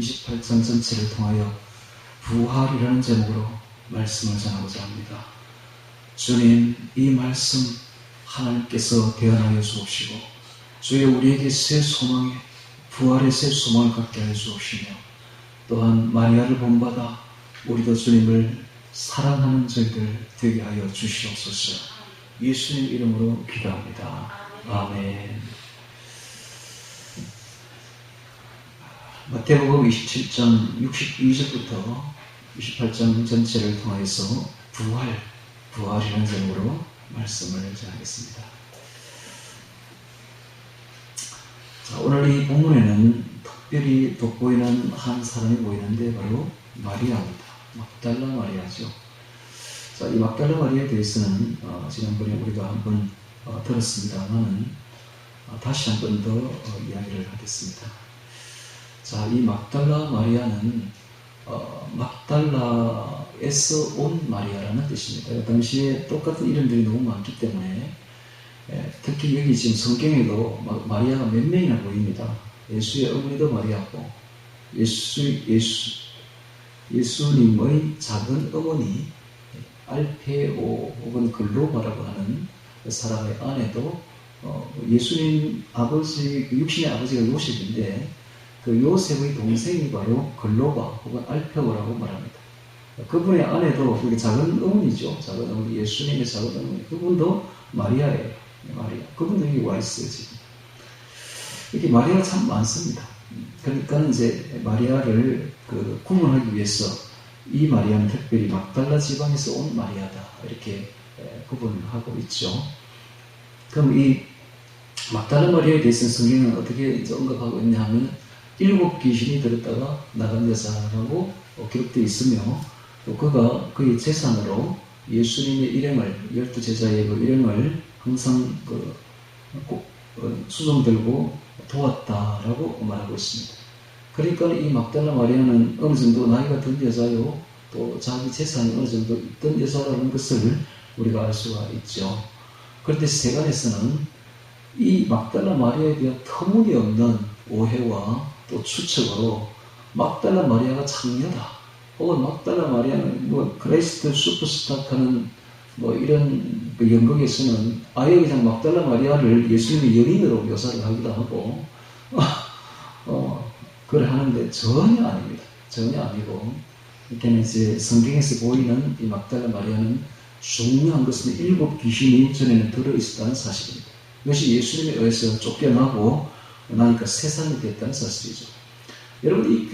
28장 전체를 통하여 부활이라는 제목으로 말씀을 전하고자 합니다. 주님, 이 말씀 하나님께서 대언하여 주옵시고 주여 우리에게 새 소망에 부활의 새 소망을 갖게 하여 주옵시며 또한 마리아를 본받아 우리도 주님을 사랑하는 저희들 되게 하여 주시옵소서. 예수님 이름으로 기도합니다. 아멘. 마태복음 27장 62절부터 28장 전체를 통해서 부활이라는 제목으로 말씀을 전하겠습니다. 자, 오늘 이 본문에는 특별히 돋보이는 한 사람이 보이는데 바로 마리아입니다. 막달라 마리아죠. 자, 이 막달라 마리아에 대해서는 지난번에 우리가 한번 들었습니다만은 다시 한 번 더 이야기를 하겠습니다. 자, 이 막달라 마리아는 막달라에서 온 마리아라는 뜻입니다. 당시에 똑같은 이름들이 너무 많기 때문에 특히 여기 지금 성경에도 마리아가 몇 명이나 보입니다. 예수의 어머니도 마리아고 예수님의 작은 어머니 알페오 혹은 글로바라고 하는 사람의 아내도 예수님 아버지, 육신의 아버지가 요셉인데 그 요셉의 동생이 바로 글로바 혹은 알페오라고 말합니다. 그분의 아내도 작은 어머니죠. 작은 어머니, 예수님의 작은 어머니. 그분도 마리아예요. 마리아. 그분도 여기 와 있어요, 지금. 이렇게 마리아가 참 많습니다. 그러니까 이제 마리아를 구분하기 위해서 이 마리아는 특별히 막달라 지방에서 온 마리아다. 이렇게 구분하고 있죠. 그럼 이 막달라 마리아에 대해서는 성경은 어떻게 언급하고 있냐 하면 7 귀신이 들었다가 나간 여자라고 기록되어 있으며 또 그가 그의 재산으로 예수님의 일행을 12제자의 그 일행을 항상 수종 들고 도왔다라고 말하고 있습니다. 그러니까 이 막달라 마리아는 어느 정도 나이가 든 여자요 또 자기 재산이 어느 정도 있던 여자라는 것을 우리가 알 수가 있죠. 그런데 세간에서는 이 막달라 마리아에 대한 터무니없는 오해와 또 추측으로 막달라 마리아가 창녀다 혹은 막달라 마리아는 크라이스트 슈퍼스타하는 이런 연극에서는 아예 그냥 막달라 마리아를 예수님의 여인으로 묘사를 하기도 하고 그걸 하는데 전혀 아닙니다. 전혀 아니고 이렇게 이제 성경에서 보이는 이 막달라 마리아는 중요한 것은 7 귀신이 전에는 들어있었다는 사실입니다. 이것이 예수님에 의해서 쫓겨나고 나니까 세상이 됐다는 사실이죠. 여러분, 이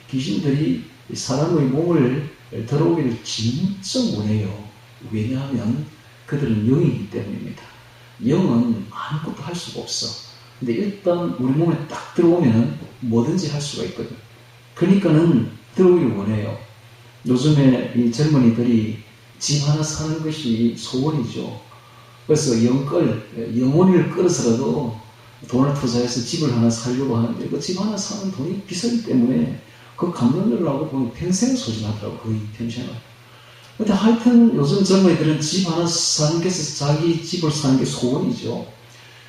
귀신들이 사람의 몸을 들어오기를 진짜 원해요. 왜냐하면 그들은 영이기 때문입니다. 영은 아무것도 할 수가 없어. 근데 일단 우리 몸에 딱 들어오면 뭐든지 할 수가 있거든요. 그러니까는 들어오기를 원해요. 요즘에 이 젊은이들이 집 하나 사는 것이 소원이죠. 그래서 영혼을 끌어서라도 돈을 투자해서 집을 하나 살려고 하는데 그 집 하나 사는 돈이 비싸기 때문에 그 감독들하고 보면 평생을 소진하더라고. 거의 평생을. 근데 하여튼 요즘 젊은이들은 집 하나 사는 게 자기 집을 사는 게 소원이죠.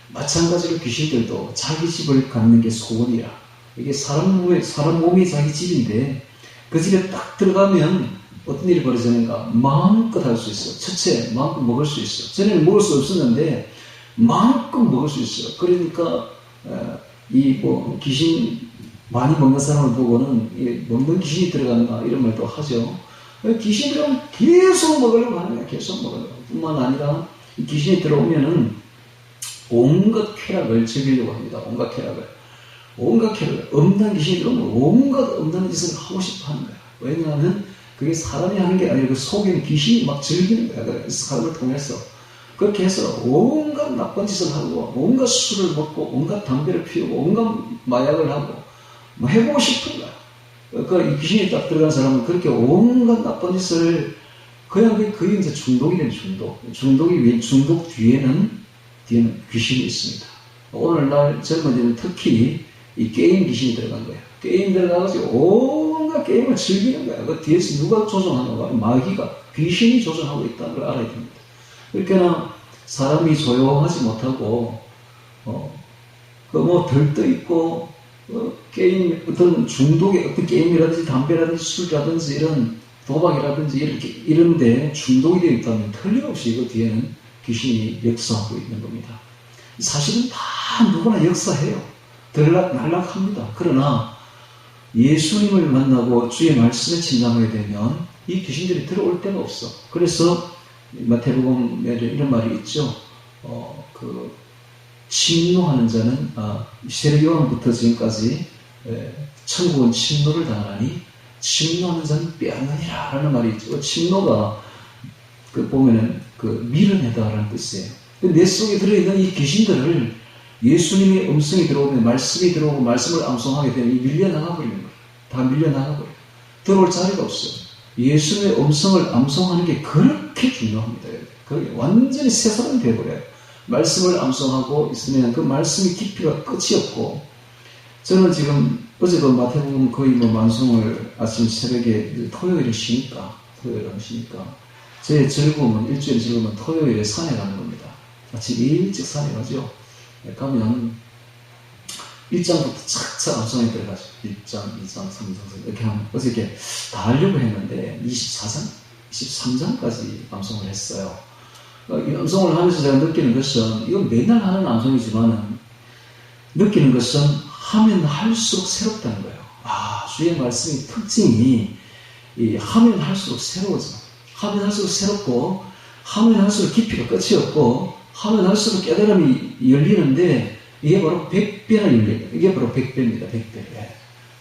마찬가지로 귀신들도 자기 집을 갖는 게 소원이라. 이게 사람 몸이 자기 집인데 그 집에 딱 들어가면 어떤 일이 벌어지는가? 마음껏 할 수 있어. 첫째, 마음껏 먹을 수 있어. 전에는 먹을 수 없었는데 마음껏 먹을 수 있어요. 그러니까 귀신 많이 먹는 사람을 보고는 먹는 귀신이 들어간다 이런 말도 하죠. 귀신들은 계속 먹으려고 하는 거야. 계속 먹으려고. 뿐만 아니라 이 귀신이 들어오면은 온갖 쾌락을 즐기려고 합니다. 온갖 쾌락을. 엄단 귀신이 들어오면 온갖 엄단한 짓을 하고 싶어 하는 거야. 왜냐하면 그게 사람이 하는 게 아니고 그 속에는 귀신이 막 즐기는 거야. 그래서 사람을 통해서. 그렇게 해서 온갖 나쁜 짓을 하고 온갖 술을 먹고 온갖 담배를 피우고 온갖 마약을 하고 해보고 싶은 거야. 그러니까 이 귀신이 딱 들어간 사람은 그렇게 온갖 나쁜 짓을 그게 이제 중독이네. 중독 뒤에는 귀신이 있습니다. 오늘날 젊은이들은 특히 이 게임 귀신이 들어간 거야. 게임 들어가가지고 온갖 게임을 즐기는 거야. 그 뒤에서 누가 조종하는 거야? 마귀가, 귀신이 조종하고 있다는 걸 알아야 됩니다. 그러니까 사람이 조용하지 못하고 들떠 있고 게임, 어떤 중독의 어떤 게임이라든지 담배라든지 술이라든지 이런 도박이라든지 이런데 중독이 되어 있다면 틀림없이 그 뒤에는 귀신이 역사하고 있는 겁니다. 사실은 다 누구나 역사해요. 들락날락합니다. 그러나 예수님을 만나고 주의 말씀에 침잠하게 되면 이 귀신들이 들어올 데가 없어. 그래서 마태복음에 이런 말이 있죠. 침노하는 자는 세례 요한부터 지금까지 천국은 침노를 당하니 침노하는 자는 빼앗느니라 라는 말이 있죠. 침노가 보면은 밀어내다라는 뜻이에요. 내 속에 들어있는 이 귀신들을 예수님의 음성이 들어오면, 말씀이 들어오고 말씀을 암송하게 되면 밀려나가 버리는 거예요. 다 밀려나가 버려요. 들어올 자리가 없어요. 예수님의 음성을 암송하는 게 그렇게 중요합니다. 그게 완전히 새 사람이 되어버려요. 말씀을 암송하고 있으면 그 말씀의 깊이가 끝이 없고, 저는 지금 어제도 마태복음 거의 만송을 아침 새벽에 토요일에 쉬니까 제 즐거움은, 일주일에 즐거움은 토요일에 산에 가는 겁니다. 아침 일찍 산에 가죠. 가면 1장부터 착착 암송에 들어가죠. 1장, 2장, 3장, 이렇게 하면 어저께 다 하려고 했는데 24장, 23장까지 암송을 했어요. 이 암송을 하면서 제가 느끼는 것은, 이건 맨날 하는 암송이지만 느끼는 것은 하면 할수록 새롭다는 거예요. 주의 말씀의 특징이 하면 할수록 새로워져. 하면 할수록 새롭고, 하면 할수록 깊이가 끝이 없고, 하면 할수록 깨달음이 열리는데, 이게 바로 100배나 열려요. 이게 바로 100배입니다. 100배.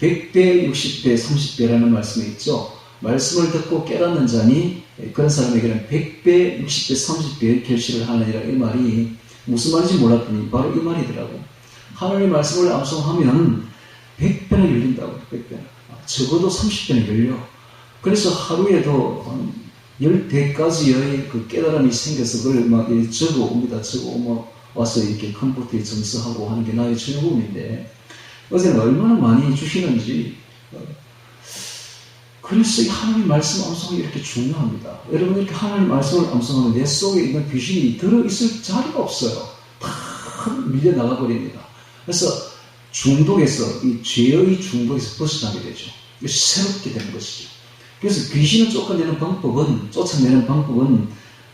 100배, 60배, 30배라는 말씀이 있죠. 말씀을 듣고 깨닫는 자니 그런 사람에게는 100배, 60배, 30배의 결실을 하느니라. 이 말이 무슨 말인지 몰랐더니 바로 이 말이더라고요. 하나님의 말씀을 암송하면 100배나 열린다고. 100배나. 적어도 30배나 열려. 그래서 하루에도 10대까지의 그 깨달음이 생겨서 그걸 막 적어옵니다. 와서 이렇게 컴퓨터에 점수하고 하는 게 나의 즐거움인데, 어제는 얼마나 많이 주시는지. 그래서 이 하나님 말씀 암송이 이렇게 중요합니다. 여러분, 이렇게 하나님 말씀을 암송하면 내 속에 있는 귀신이 들어있을 자리가 없어요. 다 밀려나가 버립니다. 그래서 중독에서, 이 죄의 중독에서 벗어나게 되죠. 새롭게 되는 것이죠. 그래서 귀신을 쫓아내는 방법은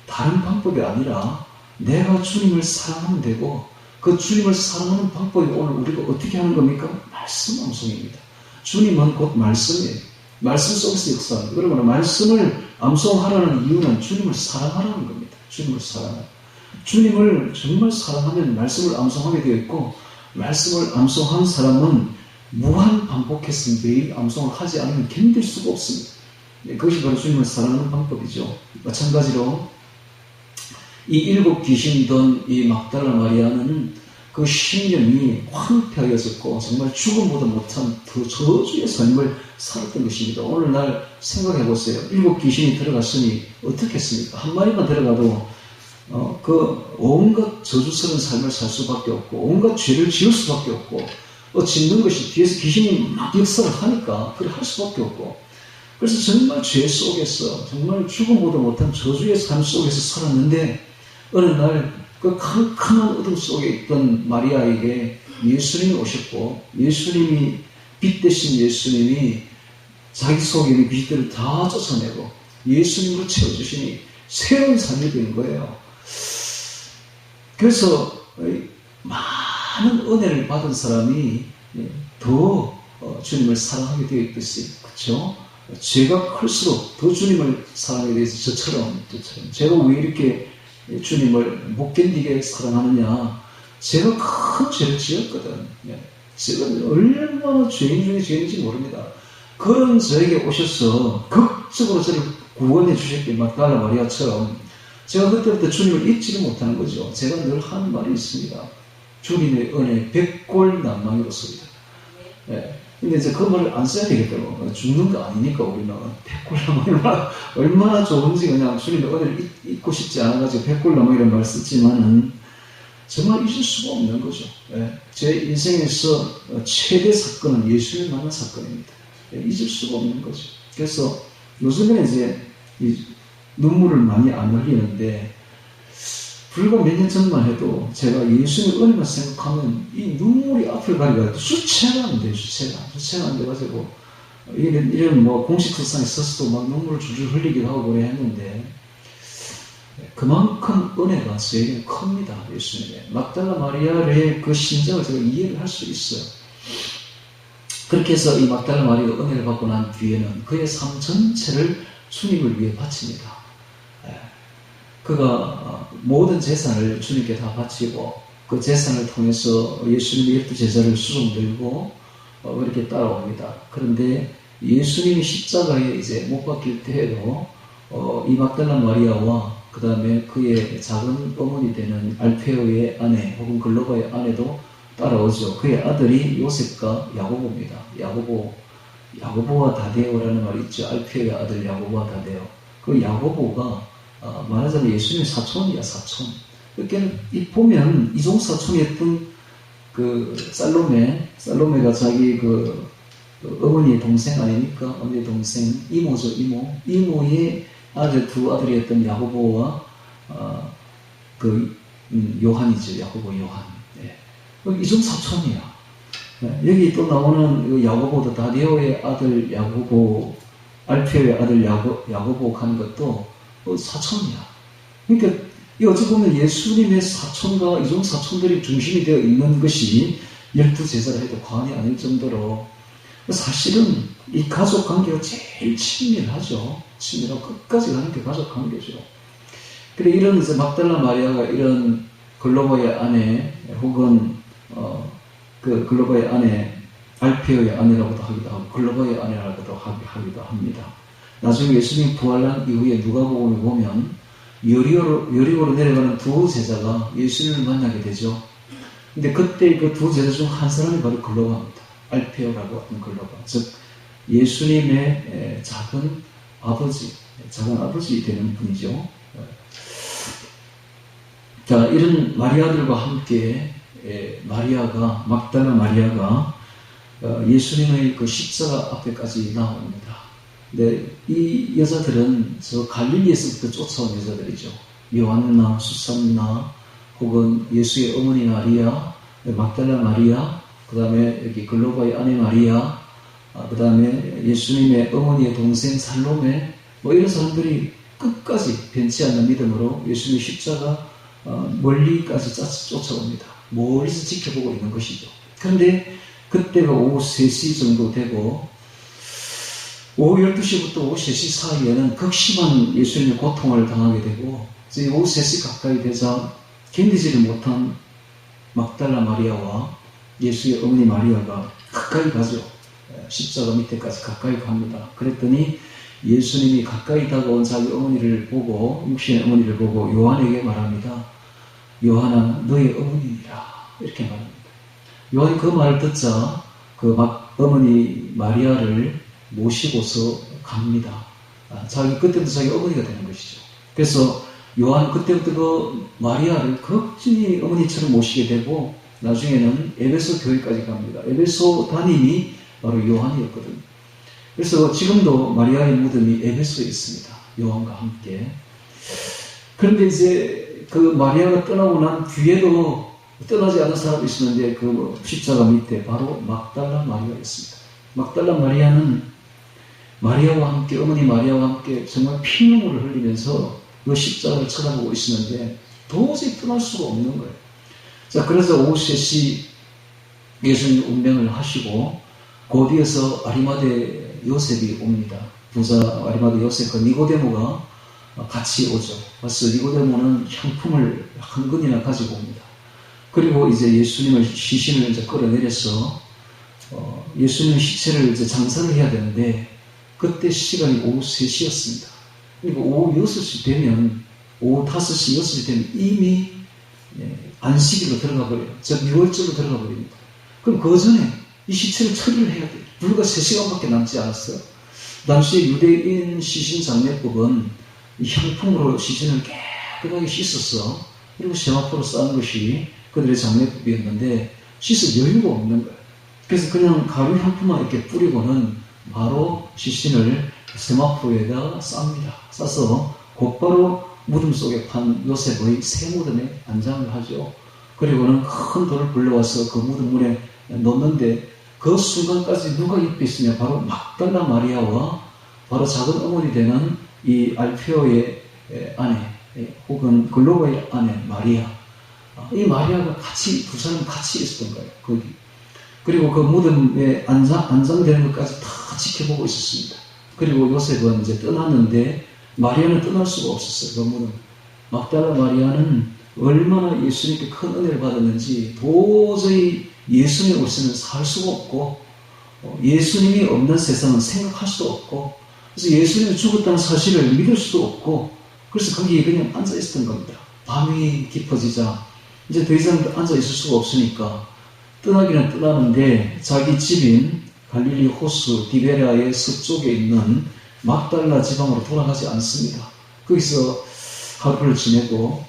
다른 방법이 아니라 내가 주님을 사랑하면 되고, 그 주님을 사랑하는 방법이 오늘 우리가 어떻게 하는 겁니까? 말씀 암송입니다. 주님은 곧 말씀이에요. 말씀 속에서 역사합니다. 그러므로 말씀을 암송하라는 이유는 주님을 사랑하라는 겁니다. 주님을 정말 사랑하면 말씀을 암송하게 되어 있고, 말씀을 암송하는 사람은 무한 반복해서 매일 암송을 하지 않으면 견딜 수가 없습니다. 그것이 바로 주님을 사랑하는 방법이죠. 마찬가지로 이 7 귀신이던 이 막달라 마리아는 그 신령이 황폐하여졌고 정말 죽음보다 못한 그 저주의 삶을 살았던 것입니다. 오늘날 생각해 보세요. 7 귀신이 들어갔으니 어떻게 했습니까? 한 마리만 들어가도 그 온갖 저주스러운 삶을 살 수밖에 없고, 온갖 죄를 지을 수밖에 없고, 짓는 것이 뒤에서 귀신이 막 역사를 하니까 그걸 할 수밖에 없고, 그래서 정말 죄 속에서 정말 죽음보다 못한 저주의 삶 속에서 살았는데, 어느 날 그 캄캄한 어둠 속에 있던 마리아에게 예수님이 오셨고, 예수님이, 빛 대신 예수님이 자기 속에 있는 귀신들을 다 쫓아내고 예수님으로 채워주시니 새로운 삶이 된 거예요. 그래서 많은 은혜를 받은 사람이 더 주님을 사랑하게 되어 있듯이, 그렇죠? 죄가 클수록 더 주님을 사랑하게 되어서 저처럼 제가 왜 이렇게 주님을 못 견디게 사랑하느냐, 제가 큰 죄를 지었거든. 제가 얼마나 죄인 중에 죄인인지 모릅니다. 그런 저에게 오셔서 극적으로 저를 구원해 주셨기 막달라 마리아처럼 제가 그때부터 주님을 잊지를 못하는 거죠. 제가 늘 하는 말이 있습니다. 주님의 은혜 백골난망이로소이다. 근데 이제 그 말을 안 써야 되겠다고. 죽는 거 아니니까 우리는. 백골난망이 얼마나 좋은지 그냥 주님의 은혜를 잊고 싶지 않아가지고 백골난망이라는 말을 썼지만은 정말 잊을 수가 없는 거죠. 제 인생에서 최대 사건은 예수를 만난 사건입니다. 잊을 수가 없는 거죠. 그래서 요즘에 이제 눈물을 많이 안 흘리는데 불과 몇 년 전만 해도 제가 예수님의 은혜만 생각하면 이 눈물이 앞을 가리가 수채가 안 돼요. 수채가 안 돼가지고 이런 뭐 공식 석상에 서서도 막 눈물을 줄줄 흘리기도 하고 그래 했는데 그만큼 은혜가 저에게 큽니다. 예수님의 막달라 마리아의 그 심정을 제가 이해를 할 수 있어요. 그렇게 해서 이 막달라 마리아가 은혜를 받고 난 뒤에는 그의 삶 전체를 주님을 위해 바칩니다. 그가 모든 재산을 주님께 다 바치고 그 재산을 통해서 예수님의 12제자를 수종들고 그렇게 따라옵니다. 그런데 예수님이 십자가에 이제 못 박힐 때에도 이 막달라 마리아와 그 다음에 그의 작은 어머니 되는 알페오의 아내 혹은 글로바의 아내도 따라오죠. 그의 아들이 요셉과 야고보입니다. 야고보와 다데오라는 말이 있죠. 알페오의 아들 야고보와 다데오. 그 야고보가 말하자면 예수님의 사촌이야, 사촌. 그러니까 보면 이종사촌이었던 그 살로메가 자기 그 어머니의 동생 아닙니까? 어머니의 동생, 이모죠, 이모의 아들, 두 아들이었던 야고보와 요한이죠, 야고보 요한. 네. 이종사촌이야. 네. 여기 또 나오는 그 야고보도 다데오의 아들 야고보, 알페오의 아들 야고보 간 것도 사촌이야. 그러니까 어찌 보면 예수님의 사촌과 이종 사촌들이 중심이 되어 있는 것이 12제자라 해도 과언이 아닐 정도로 사실은 이 가족 관계가 제일 친밀하죠. 친밀하고 끝까지 가는 게 가족 관계죠. 그래 이런 이제 막달라 마리아가 이런 글로바의 아내 혹은 그 글로바의 아내 알페오의 아내라고도 하기도 하고 글로바의 아내라고도 하기도 합니다. 나중에 예수님 부활한 이후에 누가복음에 보면 여리고로 내려가는 두 제자가 예수님을 만나게 되죠. 근데 그때 그 두 제자 중 한 사람이 바로 글로바입니다. 알페오라고 하는 글로바. 즉 예수님의 작은 아버지 되는 분이죠. 자, 이런 마리아들과 함께 막달라 마리아가 예수님의 그 십자가 앞에까지 나옵니다. 네, 이 여자들은 저 갈릴리에서부터 쫓아온 여자들이죠. 요한나, 수산나, 혹은 예수의 어머니 마리아, 막달라 마리아, 그 다음에 여기 글로바의 아내 마리아, 그 다음에 예수님의 어머니의 동생 살로메, 뭐 이런 사람들이 끝까지 변치 않는 믿음으로 예수님의 십자가 멀리까지 쫓아옵니다. 멀리서 지켜보고 있는 것이죠. 그런데 그때가 오후 3시 정도 되고 오후 12시부터 오후 3시 사이에는 극심한 예수님의 고통을 당하게 되고 오후 3시 가까이 되자 견디지를 못한 막달라 마리아와 예수의 어머니 마리아가 가까이 가죠. 십자가 밑에까지 가까이 갑니다. 그랬더니 예수님이 가까이 다가온 자기 어머니를 보고 육신의 어머니를 보고 요한에게 말합니다. 요한아 너의 어머니니라 이렇게 말합니다. 요한이 그 말을 듣자 그 어머니 마리아를 모시고서 갑니다. 그때부터 자기 어머니가 되는 것이죠. 그래서 요한 그때부터 그 마리아를 극진히 어머니처럼 모시게 되고 나중에는 에베소 교회까지 갑니다. 에베소 담임이 바로 요한이었거든요. 그래서 지금도 마리아의 무덤이 에베소에 있습니다. 요한과 함께. 그런데 이제 그 마리아가 떠나고 난 뒤에도 떠나지 않은 사람이 있었는데 그 십자가 밑에 바로 막달라 마리아였습니다. 막달라 마리아는 마리아와 함께 어머니 마리아와 함께 정말 피눈물을 흘리면서 그 십자가를 쳐다보고 있었는데 도저히 떠날 수가 없는 거예요. 자, 그래서 오후 3시 예수님 운명을 하시고 곧이어서 아리마대 요셉이 옵니다. 부자 아리마대 요셉과 니고데모가 같이 오죠. 그래서 니고데모는 향품을 한 근이나 가지고 옵니다. 그리고 이제 예수님을 시신을 이제 끌어내려서 예수님 시체를 이제 장사를 해야 되는데 그때 시간이 오후 3시였습니다. 그리고 오후 6시 되면 오후 5시, 6시 되면 이미 안식일로 들어가 버려요. 즉 6월절로 들어가 버립니다. 그럼 그 전에 이 시체를 처리를 해야 돼요. 불과 3시간밖에 남지 않았어요. 당시 유대인 시신 장례법은 이 향품으로 시신을 깨끗하게 씻어서 그리고 세마포로 쌓은 것이 그들의 장례법이었는데 씻을 여유가 없는 거예요. 그래서 그냥 가루 향품만 이렇게 뿌리고는 바로 시신을 세마포에다 쌉니다. 싸서 곧바로 무덤 속에 판 요셉의 새 무덤에 안장을 하죠. 그리고는 큰 돌을 불러와서 그 무덤 문에 놓는데 그 순간까지 누가 옆에 있으냐? 바로 막달라 마리아와 바로 작은 어머니 되는 이 알페오의 아내 혹은 글로바의 아내 마리아, 이 마리아가 같이 두 사람 같이 있었던 거예요. 거기. 그리고 그 무덤에 안장되는 것까지 다 지켜보고 있었습니다. 그리고 요셉은 이제 떠났는데 마리아는 떠날 수가 없었어요. 그 무덤. 막달라 마리아는 얼마나 예수님께 큰 은혜를 받았는지 도저히 예수님 없이는 살 수가 없고 예수님이 없는 세상은 생각할 수도 없고 그래서 예수님이 죽었다는 사실을 믿을 수도 없고 그래서 거기에 그냥 앉아 있었던 겁니다. 밤이 깊어지자 이제 더 이상 앉아 있을 수가 없으니까 떠나기는 떠나는데 자기 집인 갈릴리 호수 디베라의 서쪽에 있는 막달라 지방으로 돌아가지 않습니다. 거기서 하루를 지내고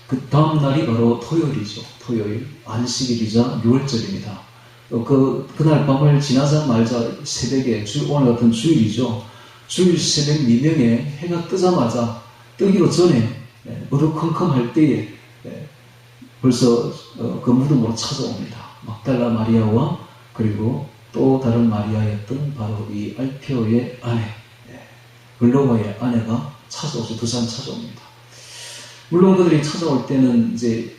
그 다음 날이 바로 토요일이죠. 토요일 안식일이자 6월절입니다. 그날 밤을 지나자마자 새벽에 오늘 같은 주일이죠. 주일 새벽 미명에 해가 뜨자마자 뜨기도 전에 어두컴컴할 때에 벌써 그 무덤으로 찾아옵니다. 막달라 마리아와 그리고 또 다른 마리아였던 바로 이 알페오의 아내 글로바의 아내가 찾아오죠. 두 사람 찾아옵니다. 물론 그들이 찾아올 때는 이제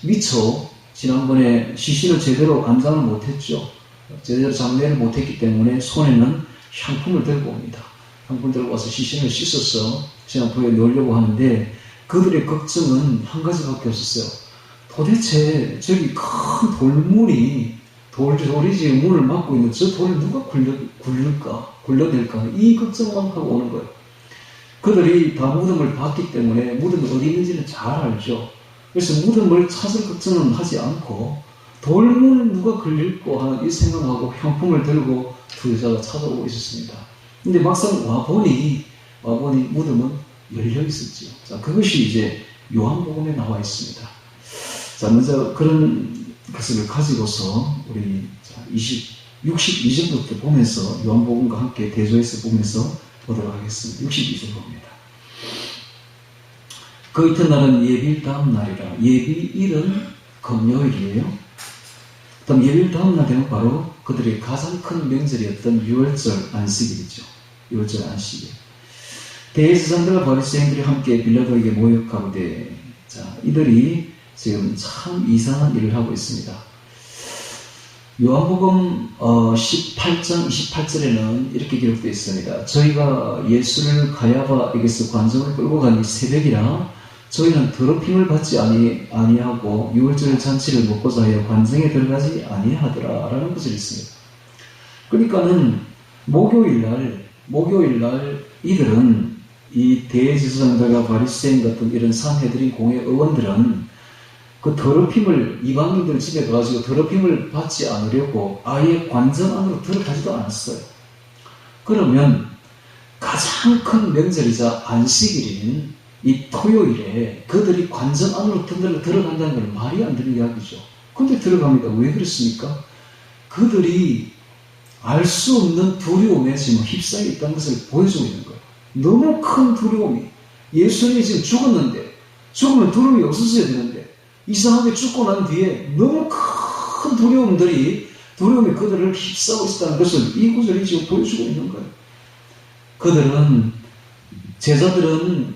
미처 지난번에 시신을 제대로 안장을 못했죠. 제대로 장례를 못했기 때문에 손에는 향품을 들고 옵니다. 향품 들고 와서 시신을 씻어서 시장포에 넣으려고 하는데 그들의 걱정은 한 가지밖에 없었어요. 도대체 저기 큰 돌문이 돌이지 문을 막고 있는 저 돌을 누가 굴려낼까 이 걱정만 하고 오는 거예요. 그들이 다 무덤을 봤기 때문에 무덤이 어디 있는지는 잘 알죠. 그래서 무덤을 찾을 걱정은 하지 않고 돌문을 누가 걸릴까 하는 이 생각하고 향품을 들고 두 여자가 찾아오고 있었습니다. 근데 막상 와보니 무덤은 열려 있었죠. 자, 그것이 이제 요한복음에 나와 있습니다. 자, 먼저 그런 것을 가지고서 우리 62절부터 보면서 요한복음과 함께 대조해서 보면서 보도록 하겠습니다. 62절 봅니다. 그 이튿날은 예비일 다음 날이라. 예비일은 금요일이에요. 그다음 예비일 다음 날 되면 바로 그들의 가장 큰 명절이었던 6월절 안식일이죠. 6월절 안식일. 대제사장들과 바리새인들이 함께 빌라도에게 모욕하되 자, 이들이 지금 참 이상한 일을 하고 있습니다. 요한복음 18장 28절에는 이렇게 기록되어 있습니다. 저희가 예수를 가야바에게서 관정을 끌고 간 이 새벽이라 저희는 더럽힘을 받지 아니하고 6월절 잔치를 먹고자 하여 관정에 들어가지 아니하더라 라는 것을 있습니다. 그러니까는 목요일날 이들은 이 대제사장들과 바리새인 같은 이런 산헤드린 공회 의원들은 그 더럽힘을 이방인들 집에 가가지고 더럽힘을 받지 않으려고 아예 관정 안으로 들어가지도 않았어요. 그러면 가장 큰 명절이자 안식일인 이 토요일에 그들이 관정 안으로 들어간다는 건 말이 안 되는 이야기죠. 근데 들어갑니다. 왜 그렇습니까? 그들이 알 수 없는 두려움에 지금 휩싸여 있다는 것을 보여주고 있는 거예요. 너무 큰 두려움이. 예수님이 지금 죽었는데 죽으면 두려움이 없었어야 되는데 이상하게 죽고 난 뒤에 너무 큰 두려움이 그들을 휩싸고 있다는 것을 이 구절이 지금 보여주고 있는 거예요. 제자들은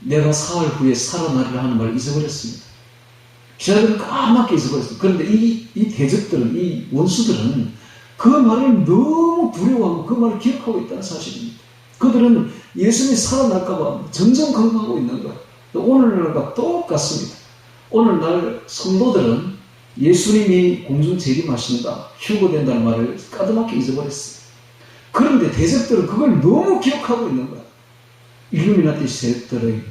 내가 사흘 후에 살아나리라 하는 말을 잊어버렸습니다. 제자들은 까맣게 잊어버렸어요. 그런데 이 대적들은, 이 원수들은 그 말을 너무 두려워하고 그 말을 기억하고 있다는 사실입니다. 그들은 예수님이 살아날까봐 점점 걱정하고 있는 거예요. 오늘날과 똑같습니다. 오늘날 성도들은 예수님이 공중 재림하신다, 휴거된다는 말을 까맣게 잊어버렸어요. 그런데 대적들은 그걸 너무 기억하고 있는 거예요. 일루미나티 세력들의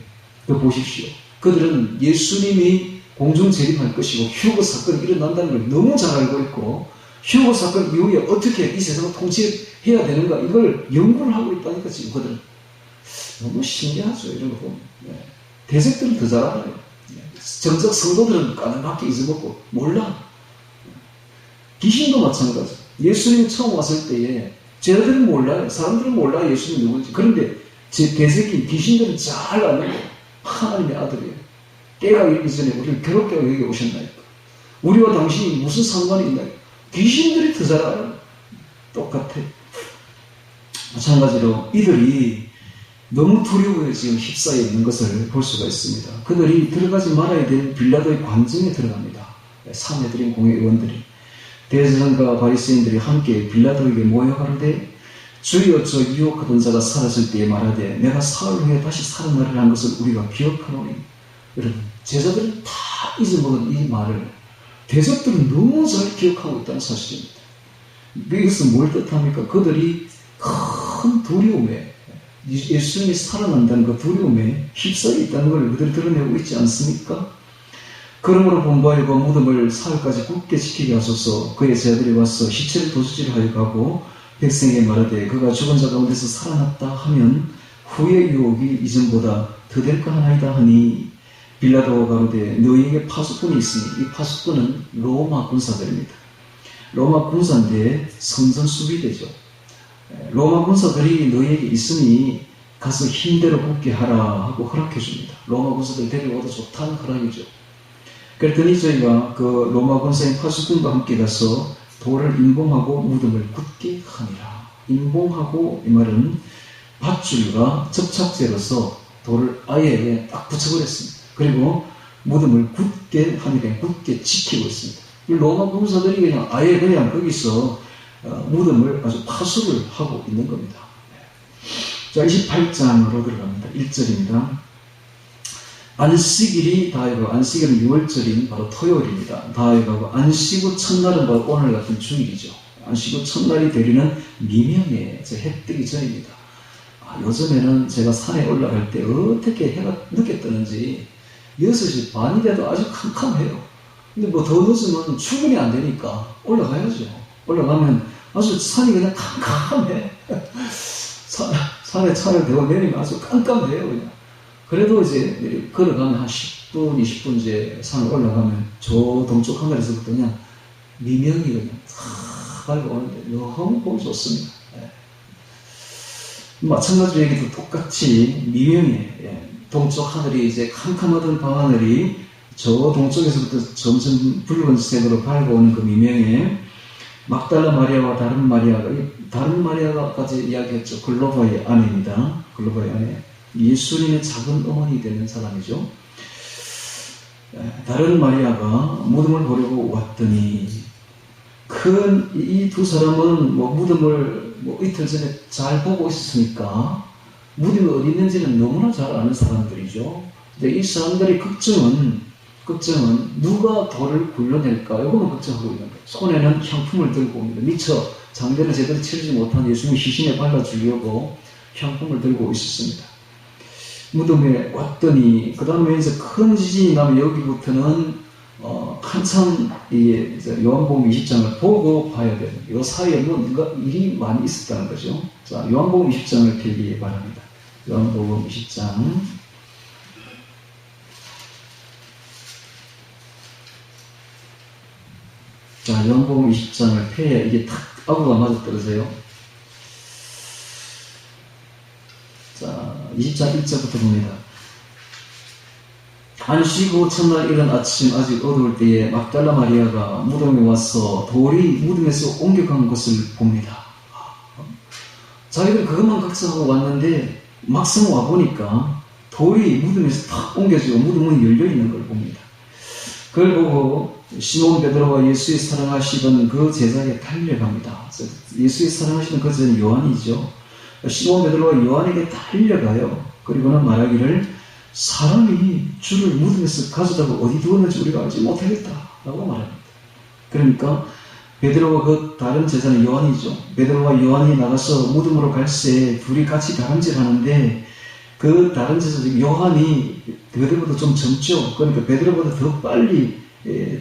보십시오. 그들은 예수님이 공중 재림할 것이고 휴거 사건이 일어난다는 걸 너무 잘 알고 있고 휴거 사건 이후에 어떻게 이 세상을 통치해야 되는가 이걸 연구를 하고 있다니까 지금 그들은. 너무 신기하죠. 이런 거 보면. 대적들은 더 잘 알아요. 정작 성도들은 까맣게 잊어먹고 몰라. 귀신도 마찬가지. 예수님이 처음 왔을 때에 제자들은 몰라요. 사람들은 몰라 예수님이 누군지. 그런데 제 대적인 귀신들은 잘 아는 거예요. 하나님의 아들이에요. 때가 이르기 전에 우리를 괴롭게 하고 여기 오셨나이까. 우리와 당신이 무슨 상관이 있나요? 귀신들이 더 잘 알아요. 똑같아. 마찬가지로 이들이 너무 두려워에 지금 휩싸여 있는 것을 볼 수가 있습니다. 그들이 들어가지 말아야 될 빌라도의 관정에 들어갑니다. 사내들인 공회의원들이. 대제사장과 바리새인들이 함께 빌라도에게 모여 가로되 주여 저 유혹하던 자가 사라질 때에 말하되 내가 사흘 후에 다시 살아나리라 한 것을 우리가 기억하노니. 여러분, 제자들은 다 잊어먹은 이 말을 대적들은 너무 잘 기억하고 있다는 사실입니다. 이것은 뭘 뜻합니까? 그들이 큰 두려움에, 예수님이 살아난다는 그 두려움에 휩싸여 있다는 걸 그들이 드러내고 있지 않습니까? 그러므로 본바에게 무덤을 사흘까지 굳게 지키게 하소서. 그의 제자들이 와서 시체를 도수질하여 가고 백성에게 말하되 그가 죽은 자 가운데서 살아났다 하면 후의 유혹이 이전보다 더 될까 하나이다 하니 빌라도가 가로되 너희에게 파수꾼이 있으니. 이 파수꾼은 로마 군사들입니다. 로마 군사인데 성전 수비대죠. 로마 군사들이 너희에게 있으니 가서 힘대로 붙게 하라 하고 허락해 줍니다. 로마 군사들 데려와도 좋다는 허락이죠. 그랬더니 저희가 그 로마 군사인 파수꾼과 함께 가서 돌을 임봉하고 무덤을 굳게 하니라. 임봉하고 이 말은 밧줄과 접착제로서 돌을 아예 딱 붙여버렸습니다. 그리고 무덤을 굳게 하니라. 굳게 지키고 있습니다. 이 로마 군사들이 그냥 아예 그냥 거기서 무덤을 아주 파수를 하고 있는 겁니다. 자, 28장으로 들어갑니다. 1절입니다. 안식일이 다하여가고, 안식일은 6월절인 바로 토요일입니다. 다하여가고 안식 후 첫날은 바로 오늘 같은 주일이죠. 안식 후 첫날이 되리는 미명에 해 뜨기 전입니다. 요즘에는 제가 산에 올라갈 때 어떻게 해가 늦게 뜨는지 6시 반이 돼도 아주 캄캄해요. 근데 뭐 더 늦으면 출근이 안 되니까 올라가야죠. 올라가면 아주 산이 그냥 캄캄해. 산에 차를 대고 내리면 아주 깜깜해요, 그냥. 그래도 이제 걸어가면 한 10분, 20분 이제 산을 올라가면 저 동쪽 하늘에서부터 그냥 미명이 그냥 탁 밝아오는데 너무 보기 좋습니다. 예. 마찬가지로 여기도 똑같이 미명에, 동쪽 하늘이 이제 캄캄하던 밤하늘이 저 동쪽에서부터 점점 붉은색으로 밝아오는 그 미명에 막달라 마리아와 다른 마리아가까지 이야기했죠. 글로바의 아내입니다. 글로바의 아내. 예수님의 작은 어머니 되는 사람이죠. 다른 마리아가 무덤을 보려고 왔더니 이 두 사람은 무덤을 이틀 전에 잘 보고 있었으니까 무덤이 어디 있는지는 너무나 잘 아는 사람들이죠. 근데 이 사람들의 걱정은 누가 돌을 굴러낼까? 이거만 걱정하고 있는 거예요. 손에는 향품을 들고 옵니다. 미처 장례를 제대로 치르지 못한 예수님 시신에 발라주려고 향품을 들고 있었습니다. 무덤에 왔더니 그 다음에 이제 큰 지진이 나면 여기부터는 한참 요한복음 20장을 보고 봐야 돼요. 이 사이에 뭔가 일이 많이 있었다는 거죠. 자, 요한복음 20장을 펴기 바랍니다. 요한복음 20장. 자, 요한복음 20장을 펴야 이게 탁 아구가 맞아떨어져요. 자, 20장 1절부터 봅니다. 안식 후 첫날 이른 아침 아직 어두울 때에 막달라 마리아가 무덤에 와서 돌이 무덤에서 옮겨간 것을 봅니다. 자기들 그것만 걱정하고 왔는데 막상 와보니까 돌이 무덤에서 탁 옮겨지고 무덤은 열려있는 걸 봅니다. 그걸 보고 시몬 베드로와 예수의 사랑하시던 그 제자에게 달려갑니다. 예수의 사랑하시던 그 제자는 요한이죠. 시몬 베드로와 요한에게 달려가요. 그리고는 말하기를 사람이 주를 무덤에서 가져다가 어디 두었는지 우리가 알지 못하겠다 라고 말합니다. 그러니까 베드로와 그 다른 제자는 요한이죠. 베드로와 요한이 나가서 무덤으로 갈새 둘이 같이 다름질하는데 그 다른 제자 요한이 베드로보다 좀 젊죠. 그러니까 베드로보다 더 빨리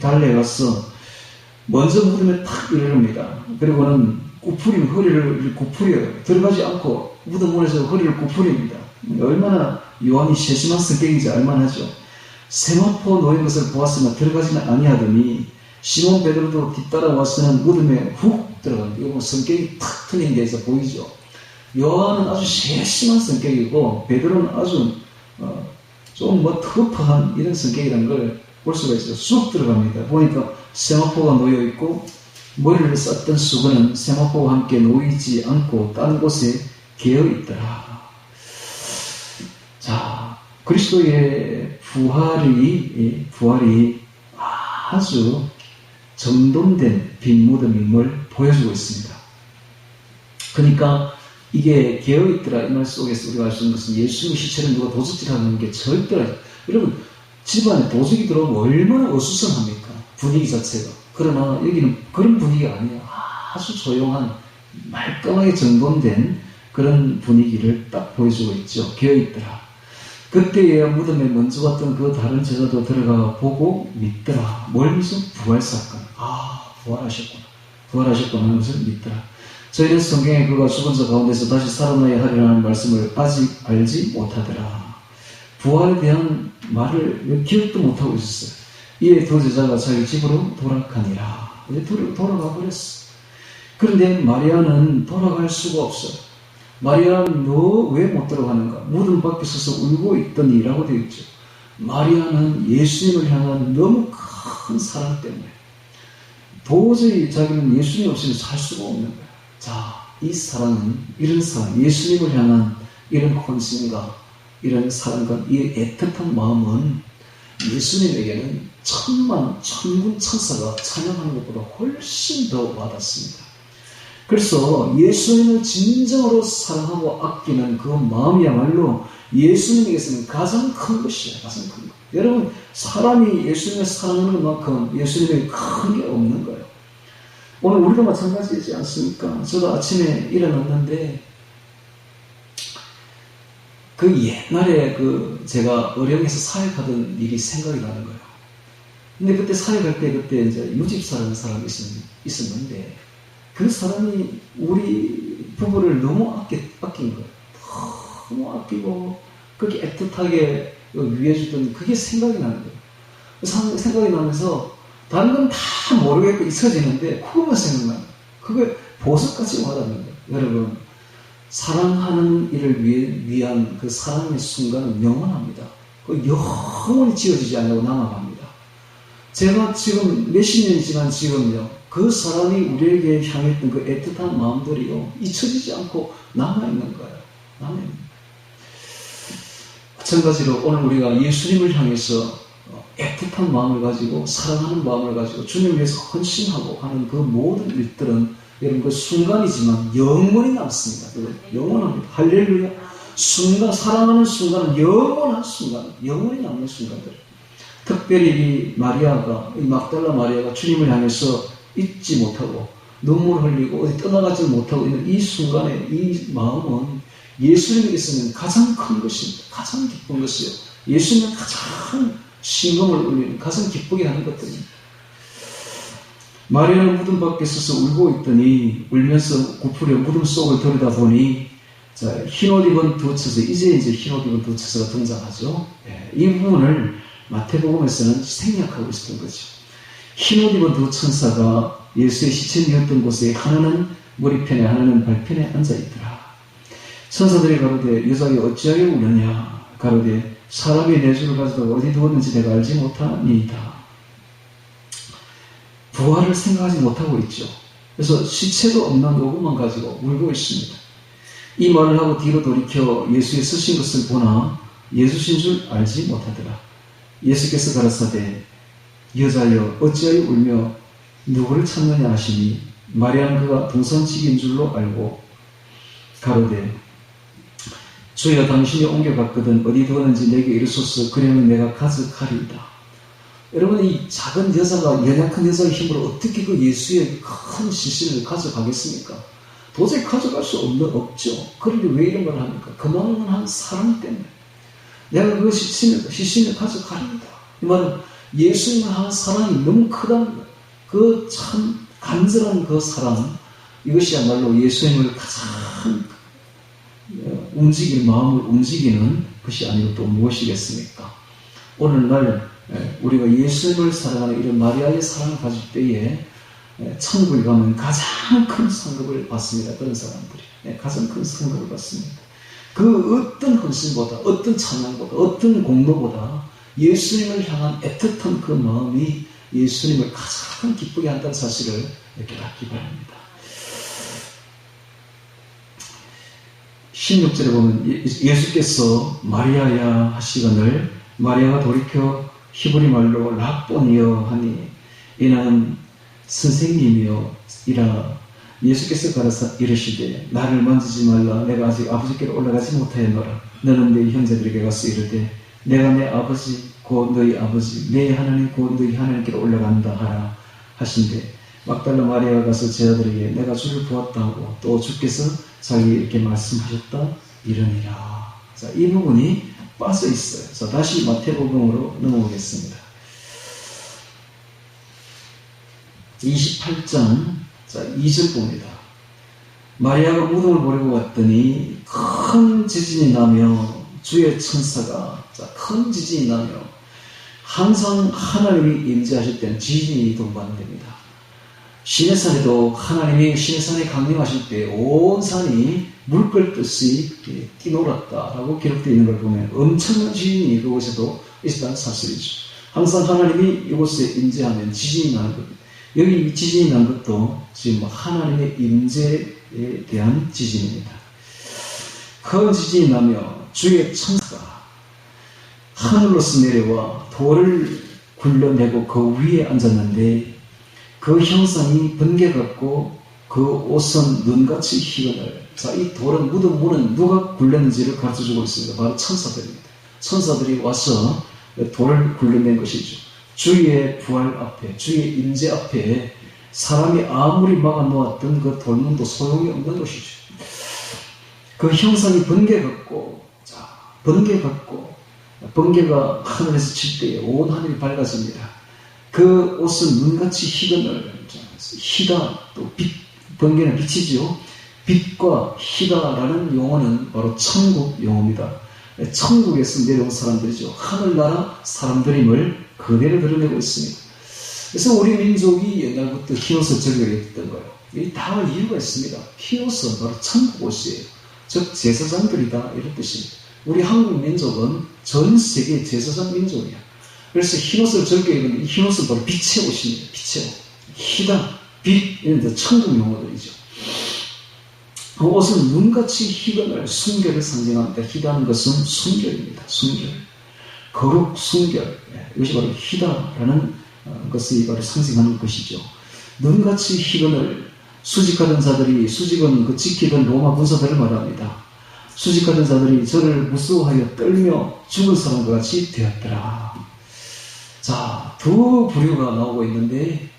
달려가서 먼저 무덤에 탁 이르릅니다. 그리고는 허리를 구부려요. 들어가지 않고 무덤 문에서 허리를 구부립니다. 얼마나 요한이 세심한 성격인지 알만하죠. 세마포 놓인 것을 보았으나 들어가지는 아니하더니 시몬 베드로도 뒤따라와서는 무덤에 훅 들어갑니다. 이거 성격이 탁 틀린 데서 보이죠. 요한은 아주 세심한 성격이고 베드로는 아주 좀 터프한 이런 성격이라는 걸 볼 수가 있어요. 쑥 들어갑니다. 보니까 세마포가 놓여있고 머리를 썼던 수건은 세마포와 함께 놓이지 않고 딴 곳에 개어있더라. 자, 그리스도의 부활이 아주 정돈된 빈 무덤임을 보여주고 있습니다. 그러니까 이게 개어있더라 이 말 속에서 우리가 알 수 있는 것은 예수님 시체를 누가 도둑질하는 게 절대로 아니에요. 여러분 집안에 도둑이 들어오면 얼마나 어수선합니까? 분위기 자체가. 그러나 여기는 그런 분위기가 아니에요. 아주 조용한 말끔하게 정돈된 그런 분위기를 딱 보여주고 있죠. 개어있더라. 그때야 무덤에 먼저 왔던 그 다른 제자도 들어가 보고 믿더라. 뭘 믿어? 부활사건. 부활하셨구나 하는 것을 믿더라. 저희는 성경에 그가 죽은 자 가운데서 다시 살아나야 하리라는 말씀을 아직 알지 못하더라. 부활에 대한 말을 기억도 못하고 있었어요. 이에 두 제자가 자기 집으로 돌아가니라. 이제 돌아가 버렸어. 그런데 마리아는 돌아갈 수가 없어요. 마리아는 너 왜 못 들어가는가? 무덤 밖에 서서 울고 있더니라고 되어 있죠. 마리아는 예수님을 향한 너무 큰 사랑 때문에 도저히 자기는 예수님 없이는 살 수가 없는 거예요. 자, 이 사랑은 이런 사랑, 예수님을 향한 이런 헌신과 이런 사랑과 이 애틋한 마음은 예수님에게는 천만, 천군, 천사가 찬양하는 것보다 훨씬 더 와닿습니다. 그래서 예수님을 진정으로 사랑하고 아끼는 그 마음이야말로 예수님에게서는 가장 큰 것이에요. 가장 큰 것. 여러분, 사람이 예수님을 사랑하는 것만큼 예수님에게 큰 게 없는 거예요. 오늘 우리도 마찬가지이지 않습니까? 저도 아침에 일어났는데 그 옛날에 제가 어령에서 사역하던 일이 생각이 나는 거예요. 근데 그때 사역할 때 그때 이제 유집사라는 사람이 있었는데 그 사람이 우리 부부를 너무 아낀 거예요. 너무 아끼고 그렇게 애틋하게 위해주던 그게 생각이 나는 거예요. 생각이 나면서 다른 건 다 모르겠고 잊혀지는데 그것만 생각나요. 그게 보석같이 와닿는 거예요. 여러분, 사랑하는 이를 위한 그 사랑의 순간은 영원합니다. 그 영원히 지워지지 않고 남아갑니다. 제가 지금 몇십 년이지만 지금요, 그 사람이 우리에게 향했던 그 애틋한 마음들이요, 잊혀지지 않고 남아있는 거예요. 남아있는 거예요. 마찬가지로 오늘 우리가 예수님을 향해서 애틋한 마음을 가지고 사랑하는 마음을 가지고 주님을 위해서 헌신하고 하는 그 모든 일들은 여러분 그 순간이지만 영원히 남습니다. 영원합니다. 할렐루야. 순간, 사랑하는 순간은 영원한 순간, 영원히 남는 순간들. 특별히 이 마리아가, 이 막달라 마리아가 주님을 향해서 잊지 못하고 눈물을 흘리고 어디 떠나가지 못하고 있는 이 순간에 이 마음은 예수님에게서는 가장 큰 것입니다. 가장 기쁜 것이요. 예수님은 가장 신금을 울리는, 가장 기쁘게 하는 것들입니다. 마리아는 무덤 밖에 서서 울고 있더니 울면서 구부려 무덤 속을 들여다보니 흰옷 입은 두 처자, 이제 흰옷 입은 두 처자가 등장하죠. 이 부분을 마태복음에서는 생략하고 있었던 거죠. 흰옷 입은 두 천사가 예수의 시체이었던 곳에 하나는 머리편에 하나는 발편에 앉아있더라. 천사들이 가로되 여자여 어찌하여 우느냐? 가로되 사람이 내 주를 가져다 어디 두었는지 내가 알지 못하니이다. 부활을 생각하지 못하고 있죠. 그래서 시체도 없는 로고만 가지고 울고 있습니다. 이 말을 하고 뒤로 돌이켜 예수의 쓰신 것을 보나 예수신 줄 알지 못하더라. 예수께서 가라사대 여자여 어찌하여 울며 누구를 찾느냐 하시니 마리아는 그가 동산직인 줄로 알고 가로되 주여 당신이 옮겨갔거든 어디 두었는지 내게 이르소서 그러면 내가 가져가리이다. 여러분, 이 작은 여자가 연약한 여자의 힘으로 어떻게 그 예수의 큰 시신을 가져가겠습니까? 도저히 가져갈 수 없죠. 그런데 왜 이런 걸 합니까? 그만한 사랑 때문에 내가 그 시신을 가져가리이다. 이 말은 예수님을 향한 사랑이 너무 크다는 거예요. 그 참 간절한 그 사랑, 이것이야말로 예수님을 가장 마음을 움직이는 것이 아니고 또 무엇이겠습니까? 오늘날 우리가 예수님을 사랑하는 이런 마리아의 사랑을 가질 때에 천국에 가면 가장 큰 상급을 받습니다. 그런 사람들이. 가장 큰 선거를 받습니다. 그 어떤 헌신보다, 어떤 찬양보다, 어떤 공로보다 예수님을 향한 애틋한 그 마음이 예수님을 가장 기쁘게 한다는 사실을 깨닫기 바랍니다. 16절에 보면 예수께서 마리아야 하시거늘 마리아가 돌이켜 히브리 말로 랍보니여 하니 이는 선생님이여 이라. 예수께서 가라사 이르시되 나를 만지지 말라. 내가 아직 아버지께로 올라가지 못하였노라. 너는 네 형제들에게 가서 이르되 내가 내 아버지 곧 너희 아버지 내 하나님 곧 너희 하나님께로 올라간다 하라 하신대. 막달라 마리아가 가서 제자들에게 내가 주를 보았다 하고 또 주께서 자기에게 이렇게 말씀하셨다 이러니라. 자, 이 부분이 빠져 있어요. 자, 다시 마태복음으로 넘어오겠습니다. 28장 자, 2절 봅니다. 마리아가 무덤을 보려고 왔더니 큰 지진이 나며 주의 천사가 큰 지진이 나며 항상 하나님이 임재하실 때는 지진이 동반됩니다. 시내산에도 하나님이 시내산에 강림하실 때 온 산이 물 끓듯이 뛰놀았다라고 기록되어 있는 걸 보면 엄청난 지진이 그곳에도 있었다는 사실이죠. 항상 하나님이 이곳에 임재하면 지진이 나는 겁니다. 여기 지진이 난 것도 지금 하나님의 임재에 대한 지진입니다. 큰 지진이 나며 주의 천사가 하늘로서 내려와 돌을 굴려내고 그 위에 앉았는데 그 형상이 번개 같고 그 옷은 눈같이 희거늘. 자, 이 돌은 무덤 문은 누가 굴렸는지를 가르쳐주고 있습니다. 바로 천사들입니다. 천사들이 와서 돌을 굴려낸 것이죠. 주의 부활 앞에, 주의 임재 앞에 사람이 아무리 막아놓았던 그 돌문도 소용이 없는 것이죠. 그 형상이 번개 같고, 자, 번개 같고, 번개가 하늘에서 칠 때에 온 하늘이 밝아집니다. 그 옷은 눈같이 희거늘, 희다, 또 빛, 번개는 빛이지요. 빛과 희다라는 용어는 바로 천국 용어입니다. 천국에서 내려온 사람들이죠. 하늘나라 사람들임을 그대로 드러내고 있습니다. 그래서 우리 민족이 옛날부터 흰옷을 즐겨했던 거예요. 이 다 이유가 있습니다. 흰옷은 바로 천국 옷이에요. 즉 제사장들이다 이런 뜻입니다. 우리 한국 민족은 전 세계 제사장 민족이야. 그래서 흰옷을 즐겨 입는 이 흰옷은 바로 빛의 옷입니다. 빛의 옷. 희다, 빛 이런 천국 용어들이죠. 그 옷은 눈같이 희거늘 순결을 상징합니다. 희다는 것은 순결입니다. 순결. 거룩 순결. 이것이 바로 희다라는 것이 바로 상징하는 것이죠. 눈같이 희거늘 수직하던 자들이 수직은 그 지키던 로마 군사들을 말합니다. 수직하던 자들이 저를 무서워하여 떨며 죽은 사람과 같이 되었더라. 자, 두 부류가 나오고 있는데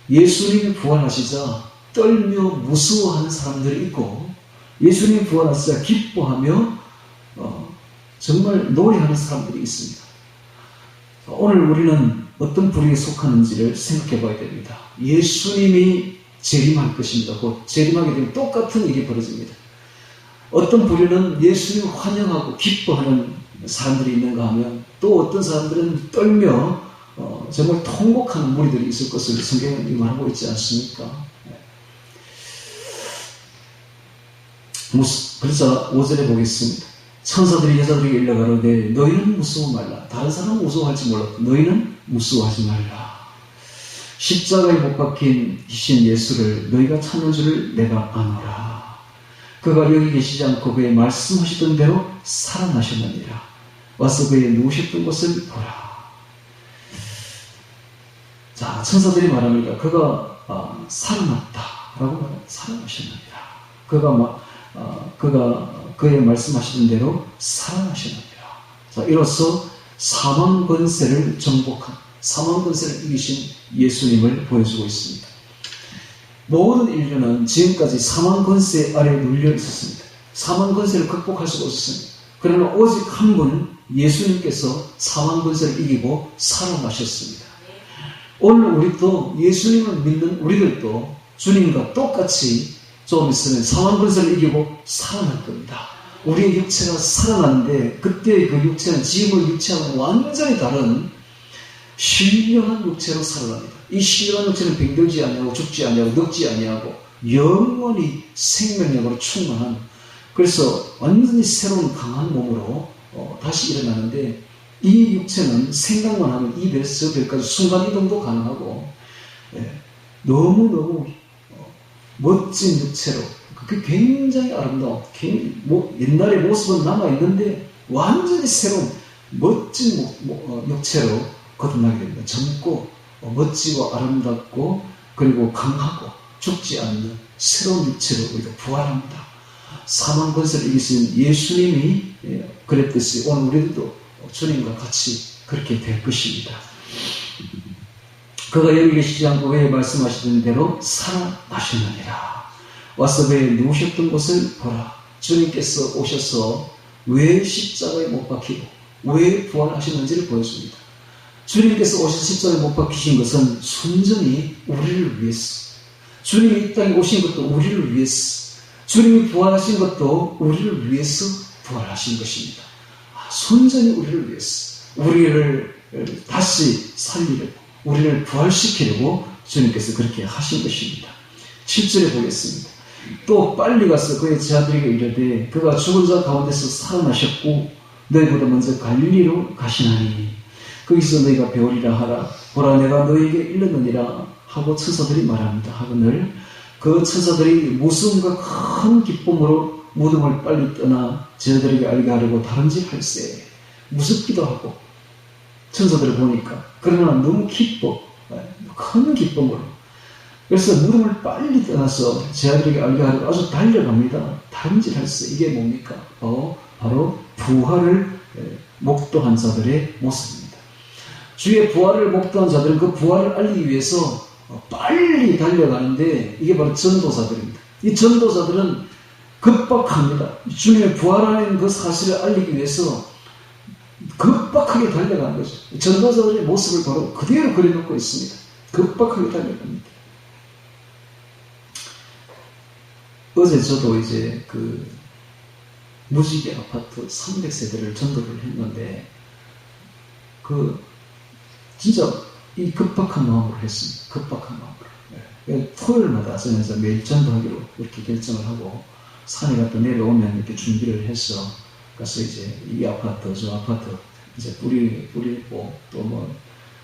예수님이 부활하시자 떨며 무서워하는 사람들이 있고 예수님이 부활하시자 기뻐하며 정말 노래하는 사람들이 있습니다. 오늘 우리는 어떤 부류에 속하는지를 생각해 봐야 됩니다. 예수님이 재림할 것입니다. 곧 재림하게 되면 똑같은 일이 벌어집니다. 어떤 부류는 예수님을 환영하고 기뻐하는 사람들이 있는가 하면 또 어떤 사람들은 떨며 정말 통곡하는 무리들이 있을 것을 성경이 말하고 있지 않습니까? 그래서 5절에 보겠습니다. 천사들이 여자들에게 일러 가로되 너희는 무서워 말라. 다른 사람은 무서워할지 몰라도 너희는 무서워하지 말라. 십자가에 못 박힌 이신 예수를 너희가 찾는 줄을 내가 아노라. 그가 여기 계시지 않고 그의 말씀하시던 대로 살아나셨느니라. 와서 그의 누우셨던 것을 보라. 자, 천사들이 말합니다. 그가 살아났다라고 말합니다. 살아나셨느니라. 그가 그의 말씀하시던 대로 살아나셨느니라. 자, 이로써 사망 권세를 정복한, 사망 권세를 이기신 예수님을 보여주고 있습니다. 모든 인류는 지금까지 사망 권세 아래에 눌려 있었습니다. 사망 권세를 극복할 수가 없었습니다. 그러나 오직 한 분 예수님께서 사망 권세를 이기고 살아나셨습니다. 오늘 우리도 예수님을 믿는 우리들도 주님과 똑같이 좀 있으면 사망 권세를 이기고 살아날 겁니다. 우리의 육체가 살아나는데 그때의 그 육체는 지금의 육체와는 완전히 다른 신령한 육체로 살아납니다. 이 신령한 육체는 병들지 아니하고 죽지 아니하고 늙지 아니하고 영원히 생명력으로 충만한, 그래서 완전히 새로운 강한 몸으로 다시 일어나는데, 이 육체는 생각만 하면 이 별에서 저 별까지 순간이동도 가능하고, 너무너무 멋진 육체로, 그게 굉장히 아름다워. 옛날의 모습은 남아있는데 완전히 새로운 멋진 육체로 거듭나게 됩니다. 젊고 멋지고 아름답고 그리고 강하고 죽지 않는 새로운 육체로 우리가 부활합니다. 사망 권세를 이기신 예수님이 그랬듯이 오늘 우리들도 주님과 같이 그렇게 될 것입니다. 그가 여기 계시지 않고 왜 말씀하시던 대로 살아나셨느니라. 와서 왜 누우셨던 곳을 보라. 주님께서 오셔서 왜 십자가에 못 박히고 왜 부활하셨는지를 보여줍니다. 주님께서 오셔서 십자가에 못 박히신 것은 순전히 우리를 위해서, 주님이 이 땅에 오신 것도 우리를 위해서, 주님이 부활하신 것도 우리를 위해서 부활하신 것입니다. 순전히 우리를 위해서, 우리를 다시 살리려고, 우리를 부활시키려고 주님께서 그렇게 하신 것입니다. 7절에 보겠습니다. 또 빨리 가서 그의 제자들에게 이르되 그가 죽은 자 가운데서 살아나셨고 너희보다 먼저 갈릴리로 가시나니 거기서 너희가 배우리라 하라. 보라, 내가 너희에게 일렀느니라 하고 천사들이 말합니다. 하거늘 그 천사들이 무서움과 큰 기쁨으로 무덤을 빨리 떠나 제자들에게 알게 하려고 다름질할세. 무섭기도 하고 천사들을 보니까, 그러나 너무 기뻐, 큰 기쁨으로. 그래서 무덤을 빨리 떠나서 제자들에게 알게 하려고 아주 달려갑니다. 다름질할세. 이게 뭡니까? 바로 부활을 목도한 자들의 모습입니다. 주의 부활을 목도한 자들은 그 부활을 알리기 위해서 빨리 달려가는데, 이게 바로 전도자들입니다. 이 전도자들은 급박합니다. 주님의 부활하는 그 사실을 알리기 위해서 급박하게 달려가는 거죠. 전도자들의 모습을 바로 그대로 그려놓고 있습니다. 급박하게 달려갑니다. 어제 저도 이제 그 무지개 아파트 300세대를 전도를 했는데, 진짜 이 급박한 마음으로 했습니다. 급박한 마음으로. 토요일마다 저는 매일 전도하기로 이렇게 결정을 하고, 산에 갔다 내려오면 이렇게 준비를 해서 가서 이제 이 아파트, 저 아파트 이제 뿌리고, 또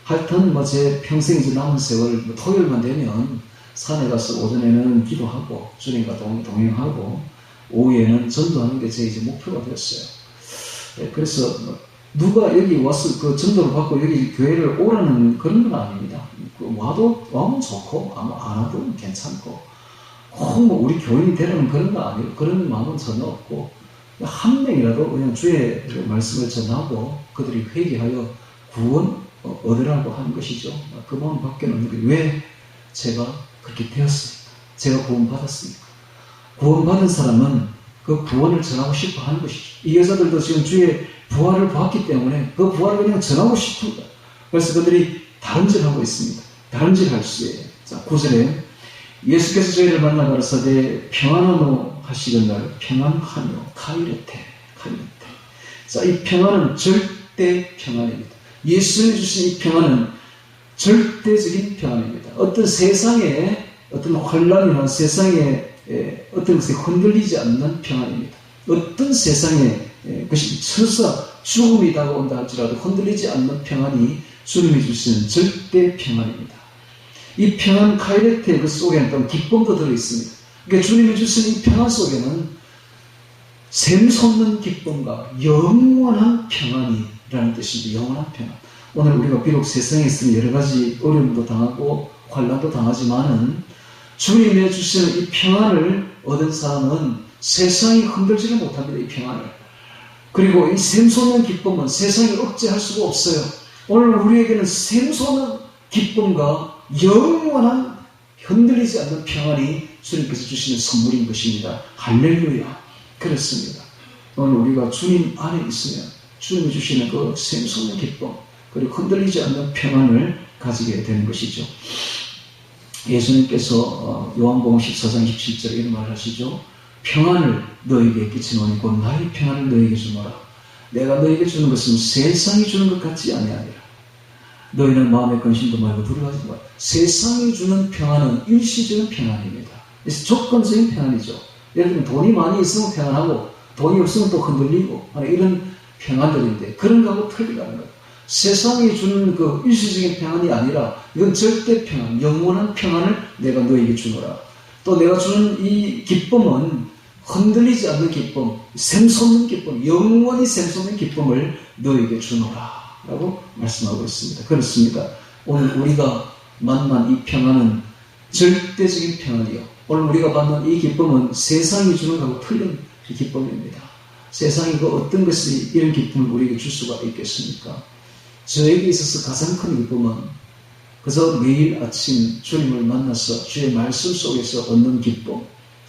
하여튼 제 평생 이제 남은 세월 토요일만 되면 산에 가서 오전에는 기도하고 주님과 동행하고 오후에는 전도하는 게 제 이제 목표가 되었어요. 그래서 누가 여기 와서 그 전도를 받고 여기 교회를 오라는 그런 건 아닙니다. 와면 좋고 안 와도 괜찮고 꼭 우리 교인이 되려는 그런 거 아니에요. 그런 마음은 전혀 없고, 한 명이라도 그냥 주의 말씀을 전하고 그들이 회개하여 구원 얻으라고 하는 것이죠. 그 마음 밖에 없는 게, 왜 제가 그렇게 되었습니까? 제가 구원받았습니까? 구원받은 사람은 그 구원을 전하고 싶어 하는 것이죠. 이 여자들도 지금 주의 부활을 보았기 때문에 그 부활을 그냥 전하고 싶습니다. 그래서 그들이 다름질하고 있습니다. 다름질할 수에. 자, 9절에 예수께서 저희를 만나 가라사대 평안하노 하시던날 평안하뇨 카이레테. 자, 이 평안은 절대 평안입니다. 예수님이 주신 이 평안은 절대적인 평안입니다. 어떤 세상에 어떤 혼란이나 세상에 어떤 것에 흔들리지 않는 평안입니다. 어떤 세상에 그것이 설사 죽음이 다가온다 할지라도 흔들리지 않는 평안이 주님이 주신 절대 평안입니다. 이 평안 카이레테 그 속에는 또 기쁨도 들어있습니다. 그러니까 주님이 주신 이 평안 속에는 샘솟는 기쁨과 영원한 평안이라는 뜻입니다. 영원한 평안. 오늘 우리가 비록 세상에서 여러 가지 어려움도 당하고 환난도 당하지만은 주님이 주시는 이 평안을 얻은 사람은 세상이 흔들지를 못합니다. 이 평안을. 그리고 이 샘솟는 기쁨은 세상이 억제할 수가 없어요. 오늘 우리에게는 샘솟는 기쁨과 영원한 흔들리지 않는 평안이 주님께서 주시는 선물인 것입니다. 할렐루야. 그렇습니다. 오늘 우리가 주님 안에 있으면 주님이 주시는 그 샘솟는 기쁨, 그리고 흔들리지 않는 평안을 가지게 되는 것이죠. 예수님께서 요한복음 14장 17절에 이런 말을 하시죠. 평안을 너에게 끼치노니 곧 나의 평안을 너에게 주노라. 내가 너에게 주는 것은 세상이 주는 것 같지 아니하니라. 너희는 마음의 근심도 말고 두려워하지 마라. 세상이 주는 평안은 일시적인 평안입니다. 그래서 조건적인 평안이죠. 예를 들면 돈이 많이 있으면 평안하고 돈이 없으면 또 흔들리고 하는 이런 평안들인데 그런 거하고 틀리다는 거예요. 세상이 주는 그 일시적인 평안이 아니라 이건 절대 평안, 영원한 평안을 내가 너에게 주노라. 또 내가 주는 이 기쁨은 흔들리지 않는 기쁨, 샘솟는 기쁨, 영원히 샘솟는 기쁨을 너에게 주노라 라고 말씀하고 있습니다. 그렇습니다. 오늘 우리가 만난 이 평안은 절대적인 평안이요. 오늘 우리가 받는 이 기쁨은 세상이 주는 것하고 틀린 기쁨입니다. 세상이 그 어떤 것이 이런 기쁨을 우리에게 줄 수가 있겠습니까? 저에게 있어서 가장 큰 기쁨은 그저 매일 아침 주님을 만나서 주의 말씀 속에서 얻는 기쁨,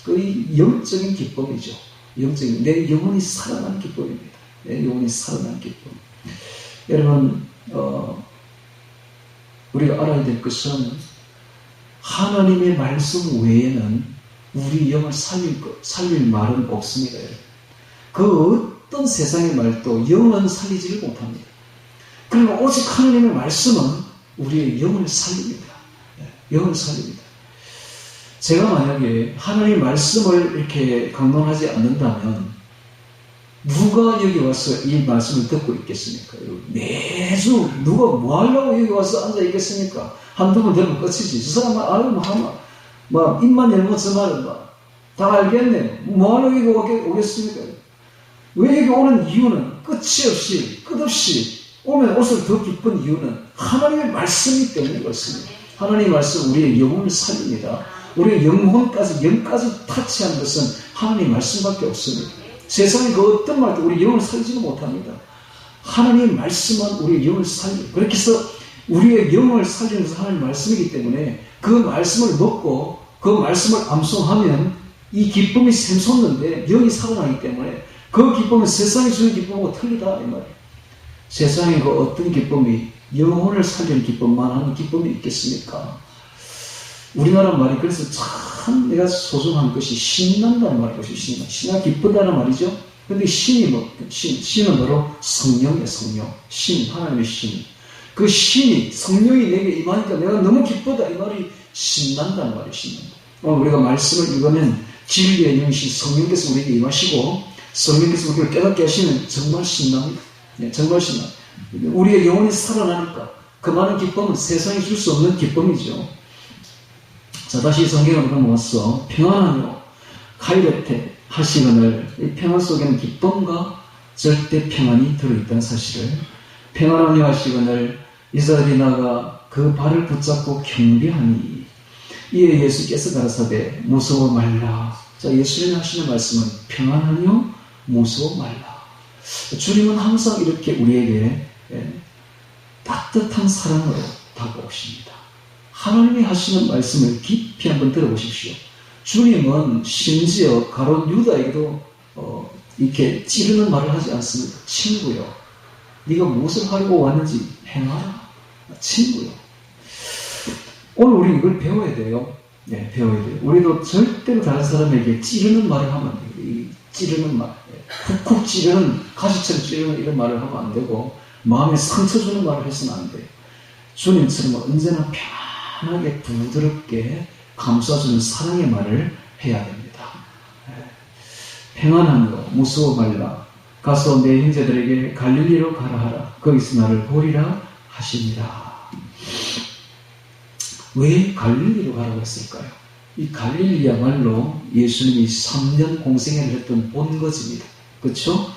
그 영적인 기쁨이죠. 영적인, 내 영혼이 살아난 기쁨입니다. 내 영혼이 살아난 기쁨. 여러분, 우리가 알아야 될 것은 하나님의 말씀 외에는 우리 영을 살릴 말은 없습니다. 그 어떤 세상의 말도 영은 살리지를 못합니다. 그러나 오직 하나님의 말씀은 우리의 영을 살립니다. 영을 살립니다. 제가 만약에 하나님의 말씀을 이렇게 강론하지 않는다면 누가 여기 와서 이 말씀을 듣고 있겠습니까? 매주 누가 뭐 하려고 여기 와서 앉아 있겠습니까? 한두 번 들으면 끝이지. 저 사람 막 입만 열면 저 말은 다 알겠네. 뭐 하려고 여기 오겠습니까? 왜 여기 오는 이유는 끝없이 오면 올수록 더 기쁜 이유는 하나님의 말씀이기 때문에 그렇습니다. 하나님의 말씀 우리의 영혼을 살립니다. 우리의 영혼까지 타치한 것은 하나님의 말씀밖에 없습니다. 세상의 그 어떤 말도 우리 영혼을 살리지는 못합니다. 하나님의 말씀은 우리의 영을 살립니다. 그렇게 해서 우리의 영을 살리는 것은 하나님의 말씀이기 때문에 그 말씀을 먹고 그 말씀을 암송하면 이 기쁨이 샘솟는데 영이 살아나기 때문에 그 기쁨은 세상이 주는 기쁨하고 틀리다 이 말이에요. 세상에 그 어떤 기쁨이 영혼을 살리는 기쁨만 하는 기쁨이 있겠습니까? 우리나라 말이 그래서 참 내가 소중한 것이 신난다는 말이죠. 신나 기쁘다는 말이죠. 그런데 신은 바로 성령이에요. 성령. 하나님의 신. 그 신이 성령이 내게 임하니까 내가 너무 기쁘다 이 말이 신난다는 말이에요. 신난다. 오늘 우리가 말씀을 읽으면 진리의 영이신 성령께서 우리에게 임하시고 성령께서 우리를 깨닫게 하시면 정말 신납니다. 정말 신나. 우리의 영혼이 살아나니까 그 많은 기쁨은 세상에 줄 수 없는 기쁨이죠. 자, 다시 성경으로 넘어와서 평안하며 카이레테 하시거늘 이 평안 속에는 기쁨과 절대 평안이 들어있다는 사실을 평안하며 하시거늘 이스라엘이 나가 그 발을 붙잡고 경배하니 이에 예수께서 가라사대 무서워 말라. 자, 예수님이 하시는 말씀은 평안하며 무서워 말라. 주님은 항상 이렇게 우리에게 따뜻한 사랑으로 다가오십니다. 하나님이 하시는 말씀을 깊이 한번 들어보십시오. 주님은 심지어 가룟 유다에게도 이렇게 찌르는 말을 하지 않습니다. 친구요, 네가 무엇을 하려고 왔는지 행하라. 친구요. 오늘 우리 이걸 배워야 돼요. 네, 배워야 돼요. 우리도 절대로 다른 사람에게 찌르는 말을 하면 안 돼요. 찌르는 말, 쿡쿡 찌르는, 가시처럼 찌르는 이런 말을 하면 안 되고 마음에 상처 주는 말을 해서는 안 돼요. 주님처럼 언제나 편하게 부드럽게 감싸주는 사랑의 말을 해야 됩니다. 평안하며 무서워 말라. 가서 내 형제들에게 갈릴리로 가라 하라. 거기서 나를 보리라 하시니라. 왜 갈릴리로 가라고 했을까요? 이 갈릴리야말로 예수님이 3년 공생애를 했던 본거지입니다. 그렇죠?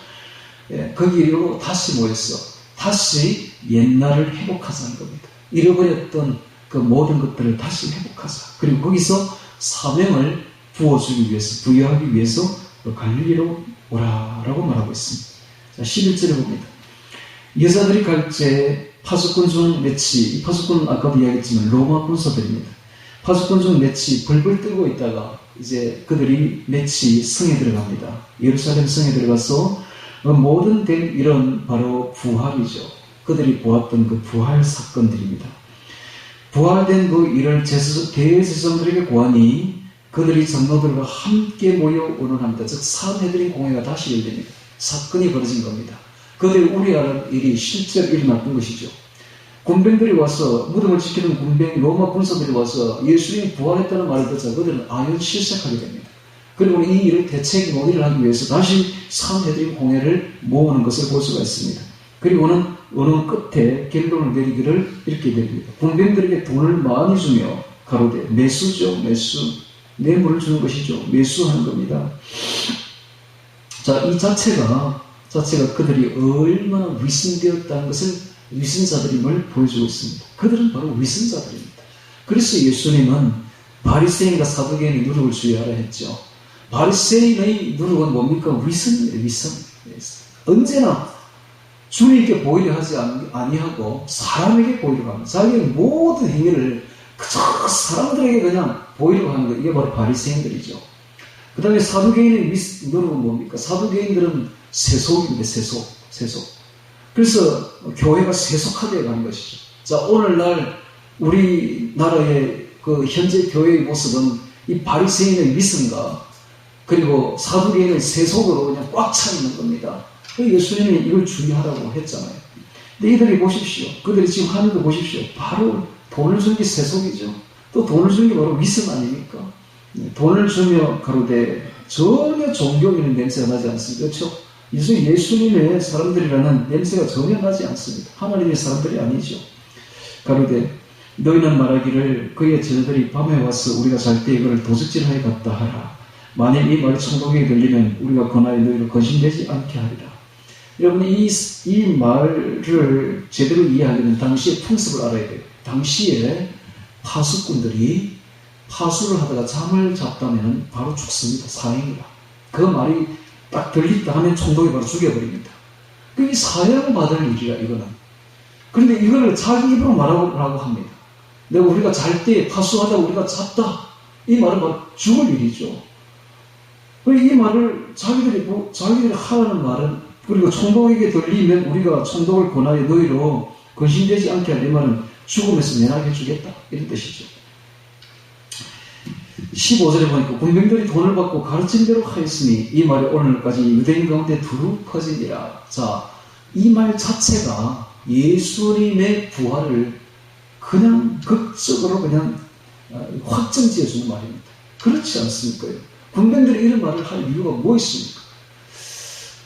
거기로 다시 모였어. 다시 옛날을 회복하자는 겁니다. 잃어버렸던 그 모든 것들을 다시 회복하자. 그리고 거기서 사명을 부어주기 위해서, 부여하기 위해서 갈릴리로 오라라고 말하고 있습니다. 자, 11절에 봅니다. 여자들이 갈 때 파수꾼 중 넷이, 이 파수꾼은 아까도 이야기했지만 로마 군사들입니다. 파수꾼 중 넷이 벌벌 떨고 있다가 이제 그들이 넷이 성에 들어갑니다. 예루살렘 성에 들어가서 모든 된 이런 바로 부활이죠. 그들이 보았던 그 부활 사건들입니다. 부활된 그 일을 대제사장들에게 고하니 그들이 장로들과 함께 모여 의논합니다. 즉 산헤드린 공회가 다시 열립니다. 사건이 벌어진 겁니다. 그들이 우려하는 일이 실제로 일어났던 것이죠. 군병들이 와서 무덤을 지키는 군병 로마 군사들이 와서 예수님이 부활했다는 말을 듣자 그들은 아연 실색하게 됩니다. 그리고 이 일을 대책 논의를 하기 위해서 다시 산헤드림 홍해를 모으는 것을 볼 수가 있습니다. 그리고는 어느 끝에 결론을 내리기를 이렇게 됩니다. 군병들에게 돈을 많이 주며 가로되 매수죠, 매수. 뇌물을 주는 것이죠. 매수하는 겁니다. 자, 이 자체가 그들이 얼마나 위선되었다는 것을 위선자들임을 보여주고 있습니다. 그들은 바로 위선자들입니다. 그래서 예수님은 바리새인과 사두개인의 누룩을 주의하라 했죠. 바리새인의 누룩은 뭡니까? 위선이에요. 위선. 언제나 주님께 보이려 하지 아니하고 사람에게 보이려고 합니다. 자기의 모든 행위를 그저 사람들에게 그냥 보이려고 하는 것, 이게 바로 바리새인들이죠. 그 다음에 사두개인의 누룩은 뭡니까? 사두개인들은 세속입니다. 세속. 그래서 교회가 세속하게 가는 것이죠. 자, 오늘날 우리나라의 그 현재 교회의 모습은 이 바리새인의 위선과 그리고 사두개인의 세속으로 그냥 꽉 차 있는 겁니다. 예수님이 이걸 주의하라고 했잖아요. 근데 이들이 보십시오. 그들이 지금 하는 거 보십시오. 바로 돈을 주는 게 세속이죠. 또 돈을 주는 게 바로 위선 아닙니까? 돈을 주며 가로되 전혀 존경이는 냄새가 나지 않습니다. 그렇죠? 예수님의 사람들이라는 냄새가 전혀 나지 않습니다. 하나님의 사람들이 아니죠. 가로되 너희는 말하기를 그의 제자들이 밤에 와서 우리가 잘 때 이거를 도적질하여 갔다 하라. 만일 이 말이 천국에 들리면 우리가 권하여 너희를 거신되지 않게 하리라. 여러분 이 말을 제대로 이해하려면 당시의 풍습을 알아야 돼요. 당시에 파수꾼들이 파수를 하다가 잠을 잤다면 바로 죽습니다. 사형이라. 그 말이 딱 들린다 하면 총독이 바로 죽여버립니다. 그게 사형받을 일이라 이거는. 그런데 이걸 자기 입으로 말하라고 합니다. 내가 우리가 잘 때 파수하다가 우리가 잤다. 이 말은 바로 죽을 일이죠. 이 말을 자기들이 하라는 말은 그리고 총독에게 들리면 우리가 총독을 권하여 너희로 근신되지 않게 할 이 말은 죽음에서 면하게 해주겠다. 이런 뜻이죠. 15절에 보니까 군병들이 돈을 받고 가르친 대로 하였으니 이 말이 오늘까지 유대인 가운데 두루 퍼지니라. 자, 이 말 자체가 예수님의 부활을 그냥 극적으로 그냥 확정지어주는 말입니다. 그렇지 않습니까? 군병들이 이런 말을 할 이유가 뭐 있습니까?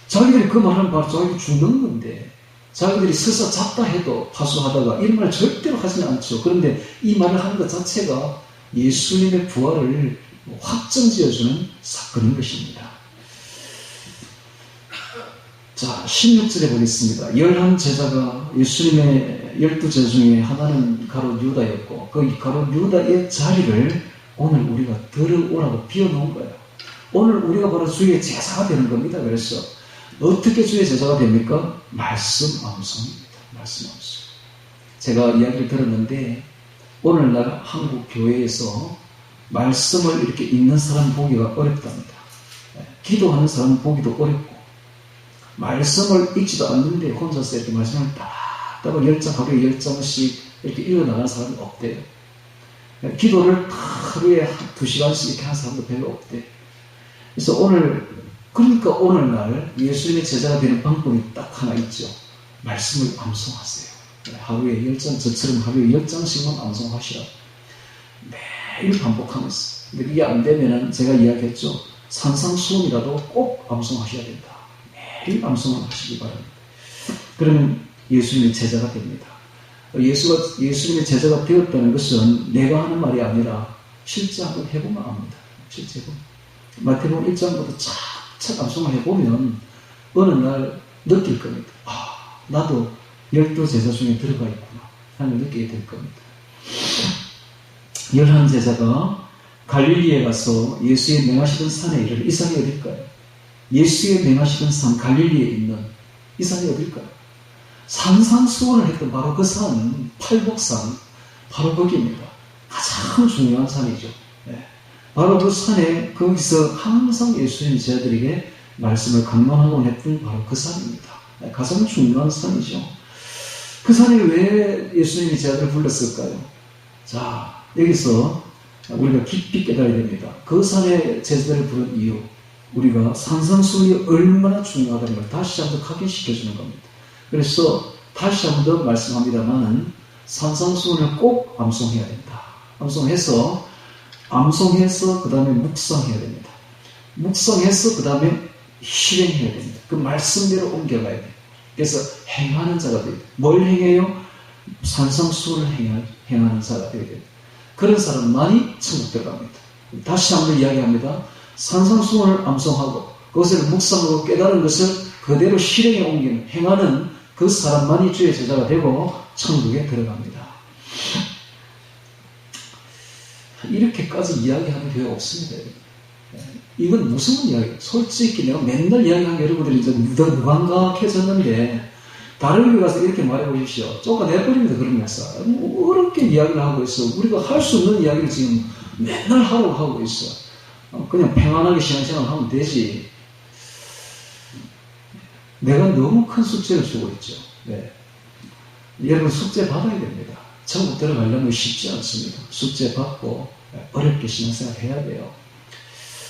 자기들이 그 말을 바로 자기들이 죽는 건데 자기들이 스스로 잤다 해도 파수하다가 이런 말 절대로 하지는 않죠. 그런데 이 말을 하는 것 자체가 예수님의 부활을 확정지어주는 사건인 것입니다. 자, 16절에 보겠습니다. 11제자가 예수님의 12제자 중에 하나는 가롯 유다였고 그 가롯 유다의 자리를 오늘 우리가 들어오라고 비워놓은 거예요. 오늘 우리가 바로 주의 제자가 되는 겁니다. 그래서 어떻게 주의 제자가 됩니까? 말씀 암송입니다. 말씀 암송. 제가 이야기를 들었는데 오늘날 한국 교회에서 말씀을 이렇게 읽는 사람 보기가 어렵답니다. 기도하는 사람 보기도 어렵고 말씀을 읽지도 않는데 혼자서 이렇게 말씀을 딱딱 10장 하루에 10장씩 이렇게 읽어나가는 사람이 없대요. 기도를 하루에 2시간씩 이렇게 하는 사람도 별로 없대요. 그래서 그러니까 오늘날 예수님의 제자가 되는 방법이 딱 하나 있죠. 말씀을 암송하세요. 하루에 10장, 저처럼 하루에 10장씩만 암송하시라. 매일 반복하면서. 근데 이게 안 되면은 제가 이야기했죠. 산상수훈이라도 꼭 암송하셔야 된다. 매일 암송을 하시기 바랍니다. 그러면 예수님의 제자가 됩니다. 예수님의 제자가 되었다는 것은 내가 하는 말이 아니라 실제 한번 해보면 압니다. 실제 해보면. 마태복음 1장부터 착착 암송을 해보면 어느 날 느낄 겁니다. 아, 나도 12제자 중에 들어가 있구나 하는 느끼게 될 겁니다. 11제자가 갈릴리에 가서 예수의 명하시던 산에 이르러 이 산이 어딜까요? 예수의 명하시던 산 갈릴리에 있는 이 산이 어딜까요? 산상수훈을 했던 바로 그 산, 팔복산, 바로 거기입니다. 가장 중요한 산이죠. 네. 바로 그 산에 거기서 항상 예수님의 제자들에게 말씀을 강론하곤 했던 바로 그 산입니다. 네. 가장 중요한 산이죠. 그 산에 왜 예수님이 제자들을 불렀을까요? 자, 여기서 우리가 깊이 깨달아야 됩니다. 그 산에 제자들을 부른 이유, 우리가 산상수훈이 얼마나 중요하다는 걸 다시 한번 각인시켜주는 겁니다. 그래서 다시 한번 더 말씀합니다만은 산상수훈을 꼭 암송해야 된다. 암송해서 그 다음에 묵상해야 됩니다. 묵상해서 그 다음에 실행해야 됩니다. 그 말씀대로 옮겨가야 돼요. 그래서 행하는 자가 돼요. 뭘 행해요? 산상수훈을 행하는 자가 되어야 돼요. 그런 사람만이 천국 들어갑니다. 다시 한번 이야기합니다. 산상수훈을 암송하고 그것을 묵상하고 깨달은 것을 그대로 실행에 옮기는 행하는 그 사람만이 주의 제자가 되고 천국에 들어갑니다. 이렇게까지 이야기하는 교회가 없습니다. 이건 무슨 이야기예요? 솔직히 내가 맨날 이야기하는 여러분들이 이제 무감각해졌는데 다른 교회 가서 이렇게 말해보십시오. 쫓아내버립니다. 그런 역사. 어렵게 이야기를 하고 있어. 우리가 할 수 없는 이야기를 지금 맨날 하고 있어. 그냥 평안하게 신앙생활 하면 되지. 내가 너무 큰 숙제를 주고 있죠. 네. 여러분 숙제 받아야 됩니다. 천국 들어가려면 쉽지 않습니다. 숙제 받고 어렵게 신앙생활 해야 돼요.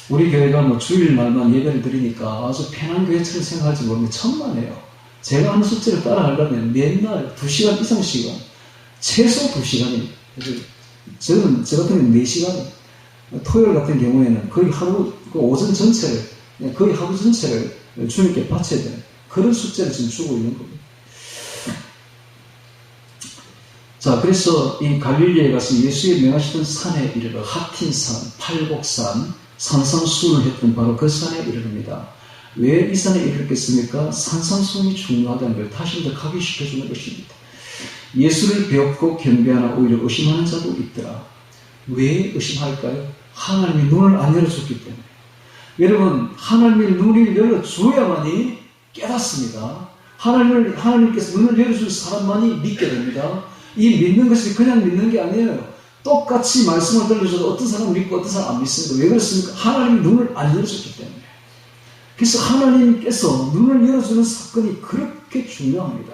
우리 교회가 뭐 주일날만 예배를 드리니까 아주 편한 교회처럼 생각할지 모르는데 천만에요. 제가 하는 숙제를 따라 하려면 맨날 2시간 이상씩은 최소 2시간입니다. 저는 저 같은 경우는 4시간, 토요일 같은 경우에는 거의 하루, 오전 전체를, 거의 하루 전체를 주님께 바쳐야 되는 그런 숙제를 지금 주고 있는 겁니다. 자, 그래서 이 갈릴리에 가서 예수의 명하시던 산에 이르러 하틴산, 팔복산, 산상수훈을 했던 바로 그 산에 이르릅니다. 왜 이 산에 이르렀겠습니까? 산상수훈이 중요하다는 걸 다시 더 각인시켜주는 것입니다. 예수를 배웠고 경배하나 오히려 의심하는 자도 있더라. 왜 의심할까요? 하나님이 눈을 안 열어줬기 때문에. 여러분, 하나님이 눈을 열어줘야만이 깨닫습니다. 하나님께서 눈을 열어준 사람만이 믿게 됩니다. 이 믿는 것이 그냥 믿는 게 아니에요. 똑같이 말씀을 들려줘도 어떤 사람은 믿고 어떤 사람은 안 믿습니다. 왜 그렇습니까? 하나님이 눈을 안 열어줬기 때문에. 그래서 하나님께서 눈을 열어주는 사건이 그렇게 중요합니다.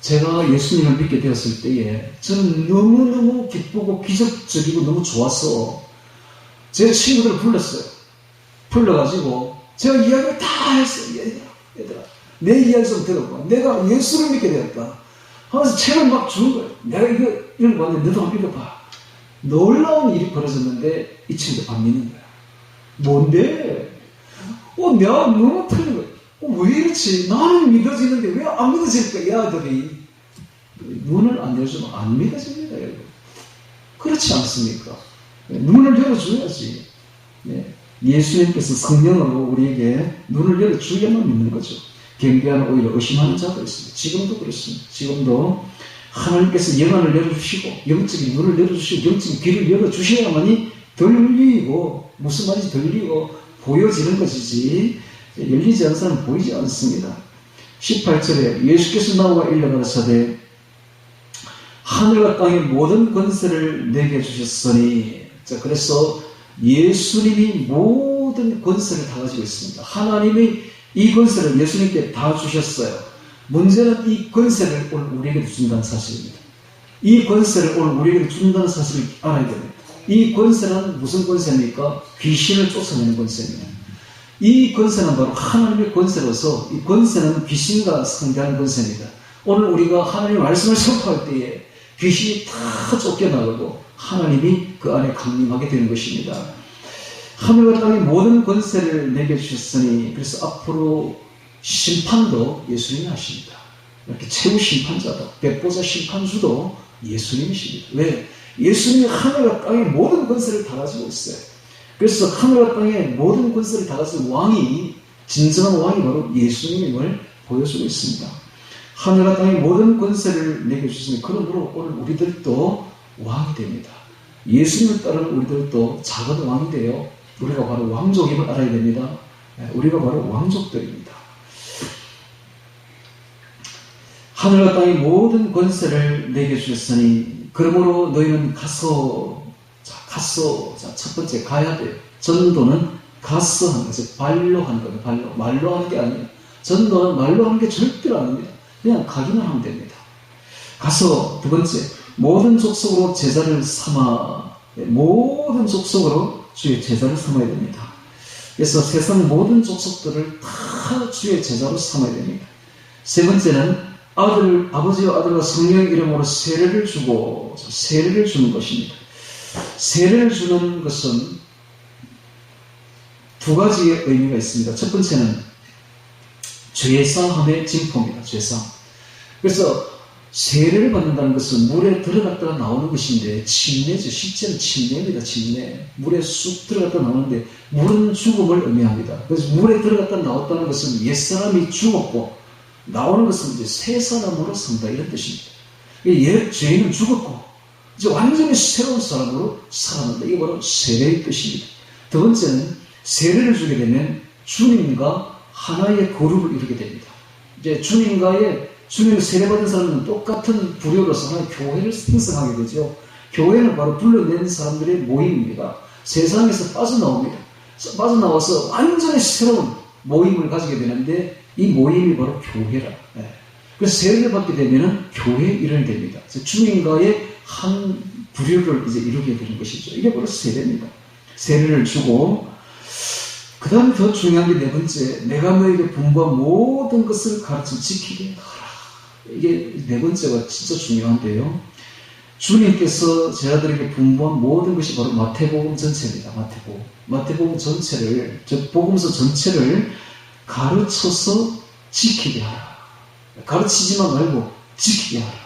제가 예수님을 믿게 되었을 때에 저는 너무너무 기쁘고 기적적이고 너무 좋았어. 제 친구들을 불렀어요. 불러가지고 제가 이야기를 다 했어요. 얘들아 내 이야기 좀 들어봐. 내가 예수를 믿게 되었다 하면서 책을 막 주는 거예요. 내가 이거 읽어봤는데 너도 한번 읽어봐. 놀라운 일이 벌어졌는데 이 친구들 안 믿는 거야. 뭔데? 내가 너무 틀린 거야. 왜 이렇지? 나는 믿어지는데 왜 안 믿어질까? 이 아들이 눈을 안 열어주면 안 믿어집니다. 여러분. 그렇지 않습니까? 눈을 열어줘야지. 예수님께서 성령으로 우리에게 눈을 열어주야만 믿는 거죠. 경배하는 오히려 의심하는 자도 있습니다. 지금도 그렇습니다. 지금도 하나님께서 영안을 열어주시고 영적인 눈을 열어주시고 영적인 귀를 열어주셔야만이 들리고 무슨 말인지 들리고 보여지는 것이지 열리지 않은 사람은 보이지 않습니다. 18절에 예수께서 나와 일러가라사대 하늘과 땅의 모든 권세를 내게 주셨으니. 자, 그래서 예수님이 모든 권세를 다 가지고 있습니다. 하나님이 이 권세를 예수님께 다 주셨어요. 문제는 이 권세를 오늘 우리에게 준다는 사실입니다. 이 권세를 오늘 우리에게 준다는 사실을 알아야 됩니다. 이 권세는 무슨 권세입니까? 귀신을 쫓아내는 권세입니다. 이 권세는 바로 하나님의 권세로서 이 권세는 귀신과 상대하는 권세입니다. 오늘 우리가 하나님의 말씀을 선포할 때에 귀신이 다 쫓겨나가고 하나님이 그 안에 강림하게 되는 것입니다. 하늘과 땅의 모든 권세를 내게 주셨으니. 그래서 앞으로 심판도 예수님이 하십니다. 이렇게 최후 심판자도 백보자 심판주도 예수님이십니다. 왜? 예수님이 하늘과 땅의 모든 권세를 다 가지고 있어요. 그래서 하늘과 땅의 모든 권세를 다 가진 왕이, 진정한 왕이 바로 예수님임을 보여주고 있습니다. 하늘과 땅의 모든 권세를 내게 주시니 그러므로 오늘 우리들도 왕이 됩니다. 예수님을 따르는 우리들도 작은 왕이 되어 우리가 바로 왕족임을 알아야 됩니다. 우리가 바로 왕족들입니다. 하늘과 땅의 모든 권세를 내게 주셨으니 그러므로 너희는 가서. 자, 첫 번째 가야 돼요. 전도는 가서 하는 거죠. 발로 하는 거예요. 발로. 말로 하는 게 아니에요. 전도는 말로 하는 게 절대로 아닙니다. 그냥 가기만 하면 됩니다. 가서 두 번째, 모든 족속으로 제자를 삼아. 모든 족속으로 주의 제자를 삼아야 됩니다. 그래서 세상 모든 족속들을 다 주의 제자로 삼아야 됩니다. 세 번째는 아버지와 아들과 성령의 이름으로 세례를 주고, 세례를 주는 것입니다. 세례를 주는 것은 두 가지의 의미가 있습니다. 첫 번째는 죄사함의 징표입니다. 죄사함. 그래서 세례를 받는다는 것은 물에 들어갔다가 나오는 것인데 침례죠. 실제는 침례입니다. 침례. 물에 쑥 들어갔다 나오는데 물은 죽음을 의미합니다. 그래서 물에 들어갔다 나왔다는 것은 옛사람이 죽었고 나오는 것은 이제 새 사람으로 산다 이런 뜻입니다. 옛 죄인은 죽었고 이제 완전히 새로운 사람으로 살아난다. 이게 바로 세례의 뜻입니다. 두 번째는 세례를 주게 되면 주님과 하나의 거룩을 이루게 됩니다. 이제 주님을 세례받은 사람은 똑같은 부류로서 하나의 교회를 생성하게 되죠. 교회는 바로 불러낸 사람들의 모임입니다. 세상에서 빠져나옵니다. 빠져나와서 완전히 새로운 모임을 가지게 되는데 이 모임이 바로 교회라. 그래서 세례를 받게 되면 교회의 일원이 됩니다. 주님과의 한 부류를 이제 이루게 되는 것이죠. 이게 바로 세례입니다. 세례를 주고 그 다음에 더 중요한 게 네 번째, 내가 너에게 분부한 모든 것을 가르쳐 지키게 하라. 이게 네 번째가 진짜 중요한데요. 주님께서 제자들에게 분부한 모든 것이 바로 마태복음 전체입니다. 마태복음 전체를, 즉 복음서 전체를 가르쳐서 지키게 하라. 가르치지만 말고 지키게 하라.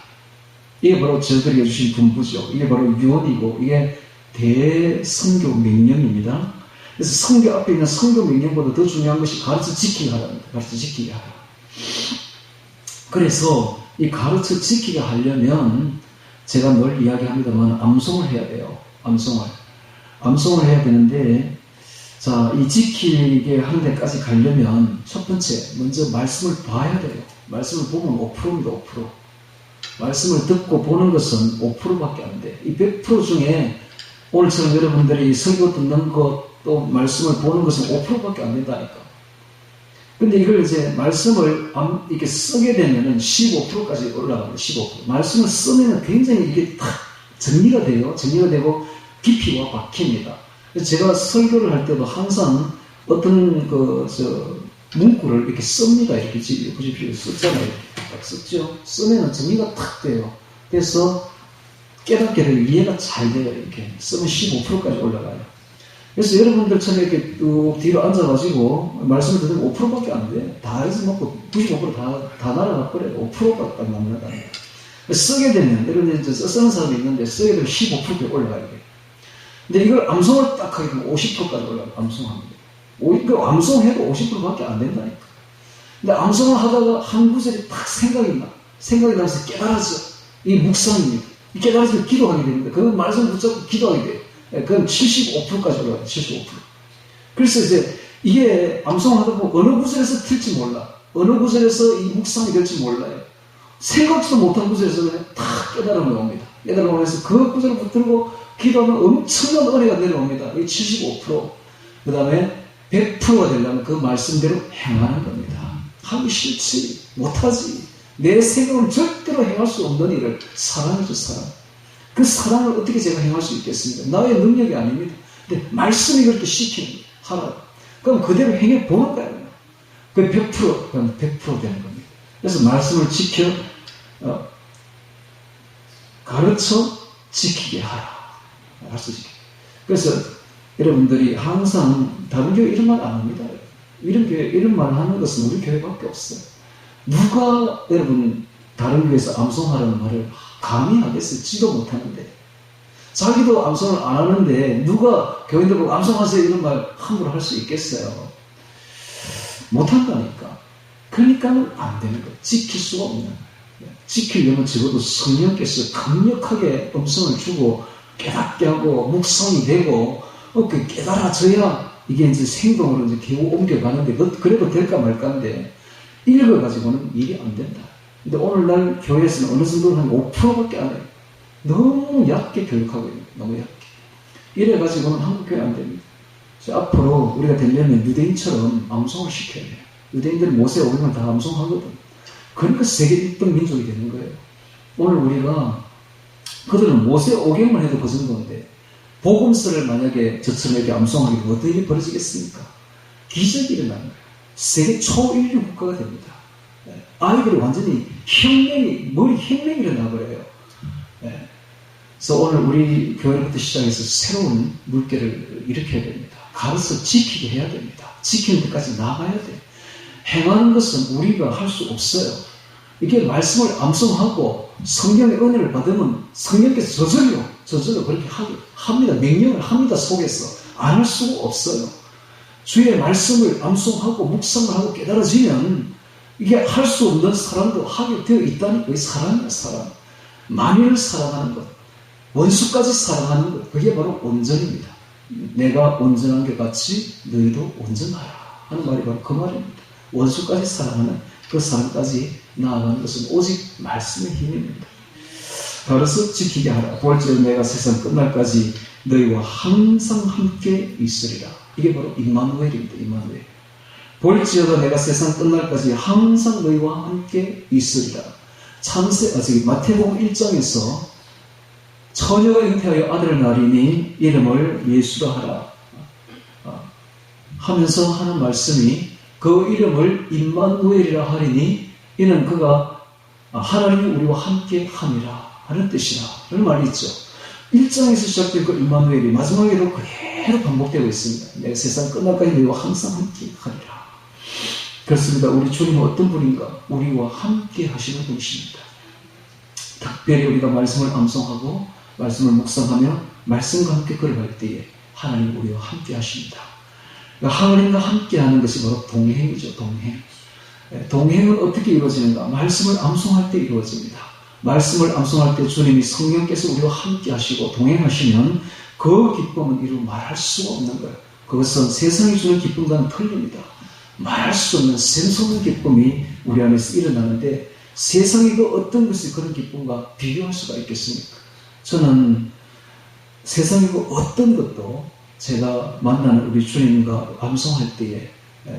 이게 바로 저희들에게 주신 분부죠. 이게 바로 유언이고 이게 대성교 명령입니다. 그래서 성교 앞에 있는 성교 명령보다 더 중요한 것이 가르쳐 지키게 하라입니다. 가르쳐 지키게 하라. 그래서 이 가르쳐 지키게 하려면 제가 늘 이야기합니다만 암송을 해야 돼요. 암송을 해야 되는데 자, 이 지키게 하는 데까지 가려면 첫 번째, 먼저 말씀을 봐야 돼요. 말씀을 보면 5%입니다. 5%. 말씀을 듣고 보는 것은 5%밖에 안 돼. 이 100% 중에 오늘처럼 여러분들이 설교 듣는 것 또 말씀을 보는 것은 5%밖에 안 된다니까. 근데 이걸 이제 말씀을 이렇게 쓰게 되면은 15%까지 올라갑니다. 15%. 말씀을 쓰면 굉장히 이게 딱 정리가 돼요. 정리가 되고 깊이와 박힙니다. 제가 설교를 할 때도 항상 어떤 문구를 이렇게 씁니다. 이렇게 보십시오. 썼잖아요. 딱 썼죠. 쓰면은 정리가 탁 돼요. 그래서 깨닫게 되고 이해가 잘 돼요. 이렇게 쓰면 15%까지 올라가요. 그래서 여러분들처럼 이렇게 쭉 뒤로 앉아가지고 말씀을 듣는 5%밖에 안 돼. 다 해서 먹고 95% 다 날아가 버려요. 5%밖에 안 남는다. 쓰게 되면, 여러분 이제 쓰는 사람이 있는데 쓰게 되면 15%에 올라가야 돼요. 근데 이걸 암송을 딱 하게 되면 50%까지 올라가요. 암송합니다. 이거 암송해도 50%밖에 안 된다니까. 근데 암송을 하다가 한 구절이 딱 생각이 나면서 깨달아져. 이게 묵상입니다. 깨달아서 기도하게 됩니다. 그 말씀 붙잡고 기도하게 돼요. 그럼 75%까지 올라가요. 75%. 그래서 이제 이게 암송하다 보면 어느 구절에서 틀지 몰라. 어느 구절에서 이 묵상이 될지 몰라요. 생각지도 못한 구절에서 그냥 다 깨달음이 옵니다. 깨달음이 오면서 그 구절을 붙들고 기도하면 엄청난 은혜가 내려옵니다. 이게 75%. 그 다음에 100%가 되려면 그 말씀대로 행하는 겁니다. 하기 싫지, 못하지. 내 생각은 절대로 행할 수 없는 일을 사랑해줘, 사랑. 그 사랑을 어떻게 제가 행할 수 있겠습니까? 나의 능력이 아닙니다. 근데 말씀이 그렇게 시키는 하라. 그럼 그대로 행해 보는 거예요. 그 100%, 그럼 100% 되는 겁니다. 그래서 말씀을 지켜, 가르쳐 지키게 하라. 가르쳐 지키게. 그래서 여러분들이 항상 다른 교회 이런 말 안 합니다. 이런 말 하는 것은 우리 교회밖에 없어요. 누가 여러분 다른 교회에서 암송하라는 말을 감히 하겠어요? 지도 못하는데. 자기도 암송을 안 하는데 누가 교인들 보고 암송하세요 이런 말 함부로 할 수 있겠어요? 못한다니까. 그러니까는 안 되는 거예요. 지킬 수가 없는 거예요. 지키려면 적어도 성령께서 강력하게 음성을 주고 깨닫게 하고 묵상이 되고 그 깨달아져야 이게 이제 행동으로 이제 겨우 옮겨가는데 그래도 될까 말까인데 읽어가지고는 일이 안 된다. 근데 오늘날 교회에서는 어느 정도는 한 5%밖에 안 해요. 너무 얕게 교육하고 있는 거예요. 너무 얕게. 이래가지고는 한국교회 안 됩니다. 그래서 앞으로 우리가 되려면 유대인처럼 암송을 시켜야 돼요. 유대인들은 모세 오경을 다 암송하거든. 그러니까 세계 1등 민족이 되는 거예요. 오늘 우리가 그들은 모세 오경을 해도 그 정도인데 복음서를 만약에 저처럼 이렇게 암송하게 되면 어떤 일이 벌어지겠습니까? 기적이 일어나는 거예요. 세계 초인류 국가가 됩니다. 아이들이 완전히 머리 혁명이 일어나버려요. 그래서 오늘 우리 교회부터 시작해서 새로운 물결을 일으켜야 됩니다. 가르쳐 지키게 해야 됩니다. 지키는 데까지 나가야 돼요. 행하는 것은 우리가 할 수 없어요. 이게 말씀을 암송하고 성경의 은혜를 받으면 성령께서 저절로 그렇게 합니다. 명령을 합니다. 속에서. 안 할 수가 없어요. 주의 말씀을 암송하고 묵상을 하고 깨달아지면 이게 할 수 없는 사람도 하게 되어 있다니까. 이 사랑이야, 사랑. 만인을 사랑하는 것, 원수까지 사랑하는 것, 그게 바로 온전입니다. 내가 온전한 것 같이 너희도 온전하라 하는 말이 바로 그 말입니다. 원수까지 사랑하는 그 사랑까지 나아가는 것은 오직 말씀의 힘입니다. 그래서 지키게 하라. 부활절 내가 세상 끝날까지 너희와 항상 함께 있으리라. 이게 바로 임마누엘입니다. 임마누엘. 볼지어다 내가 세상 끝날까지 항상 너희와 함께 있으리라. 마태복음 1장에서 처녀가 잉태하여 아들을 낳으리니 이름을 예수라 하라 하면서 하는 말씀이 그 이름을 임마누엘이라 하리니 이는 그가 하나님이 우리와 함께 함이라 하는 뜻이라 라는 말이 있죠. 1장에서 시작된 그 임마누엘이 마지막에도 그대로 반복되고 있습니다. 내가 세상 끝날까지 너희와 항상 함께 하리라. 그렇습니다. 우리 주님은 어떤 분인가? 우리와 함께 하시는 분이십니다. 특별히 우리가 말씀을 암송하고 말씀을 묵상하며 말씀과 함께 걸어갈 때에 하나님 우리와 함께 하십니다. 하나님과 함께 하는 것이 바로 동행이죠. 동행. 동행은 어떻게 이루어지는가? 말씀을 암송할 때 이루어집니다. 말씀을 암송할 때 주님이 성령께서 우리와 함께 하시고 동행하시면 그 기쁨은 이루 말할 수가 없는 거예요. 그것은 세상이 주는 기쁨과는 틀립니다. 말할 수 없는 샘솟는 기쁨이 우리 안에서 일어나는데 세상이 그 어떤 것이 그런 기쁨과 비교할 수가 있겠습니까? 저는 세상이 그 어떤 것도 제가 만나는 우리 주님과 암송할 때에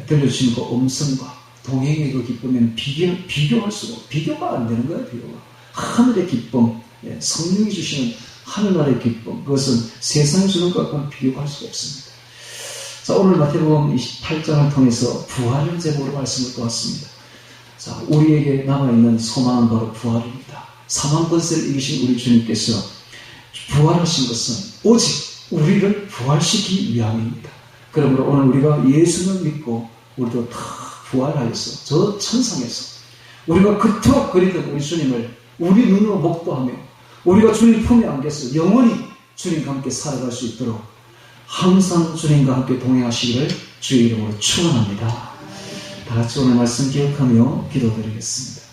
들려주시는 그 음성과 동행의 그 기쁨에는 비교할 수가 없어요. 비교가 안 되는 거예요. 비교가. 하늘의 기쁨, 성령이 주시는 하늘나라의 기쁨, 그것은 세상이 주는 것과는 비교할 수가 없습니다. 자, 오늘 마태복음 28장을 통해서 부활을 제목으로 말씀을 보았습니다. 자, 우리에게 남아있는 소망은 바로 부활입니다. 사망 권세를 이기신 우리 주님께서 부활하신 것은 오직 우리를 부활시키기 위함입니다. 그러므로 오늘 우리가 예수를 믿고 우리도 다 부활하여서 저 천상에서 우리가 그토록 그리던 우리 주님을 우리 눈으로 목도하며 우리가 주님 품에 안겨서 영원히 주님과 함께 살아갈 수 있도록 항상 주님과 함께 동행하시기를 주의 이름으로 축원합니다. 다 같이 오늘 말씀 기억하며 기도드리겠습니다.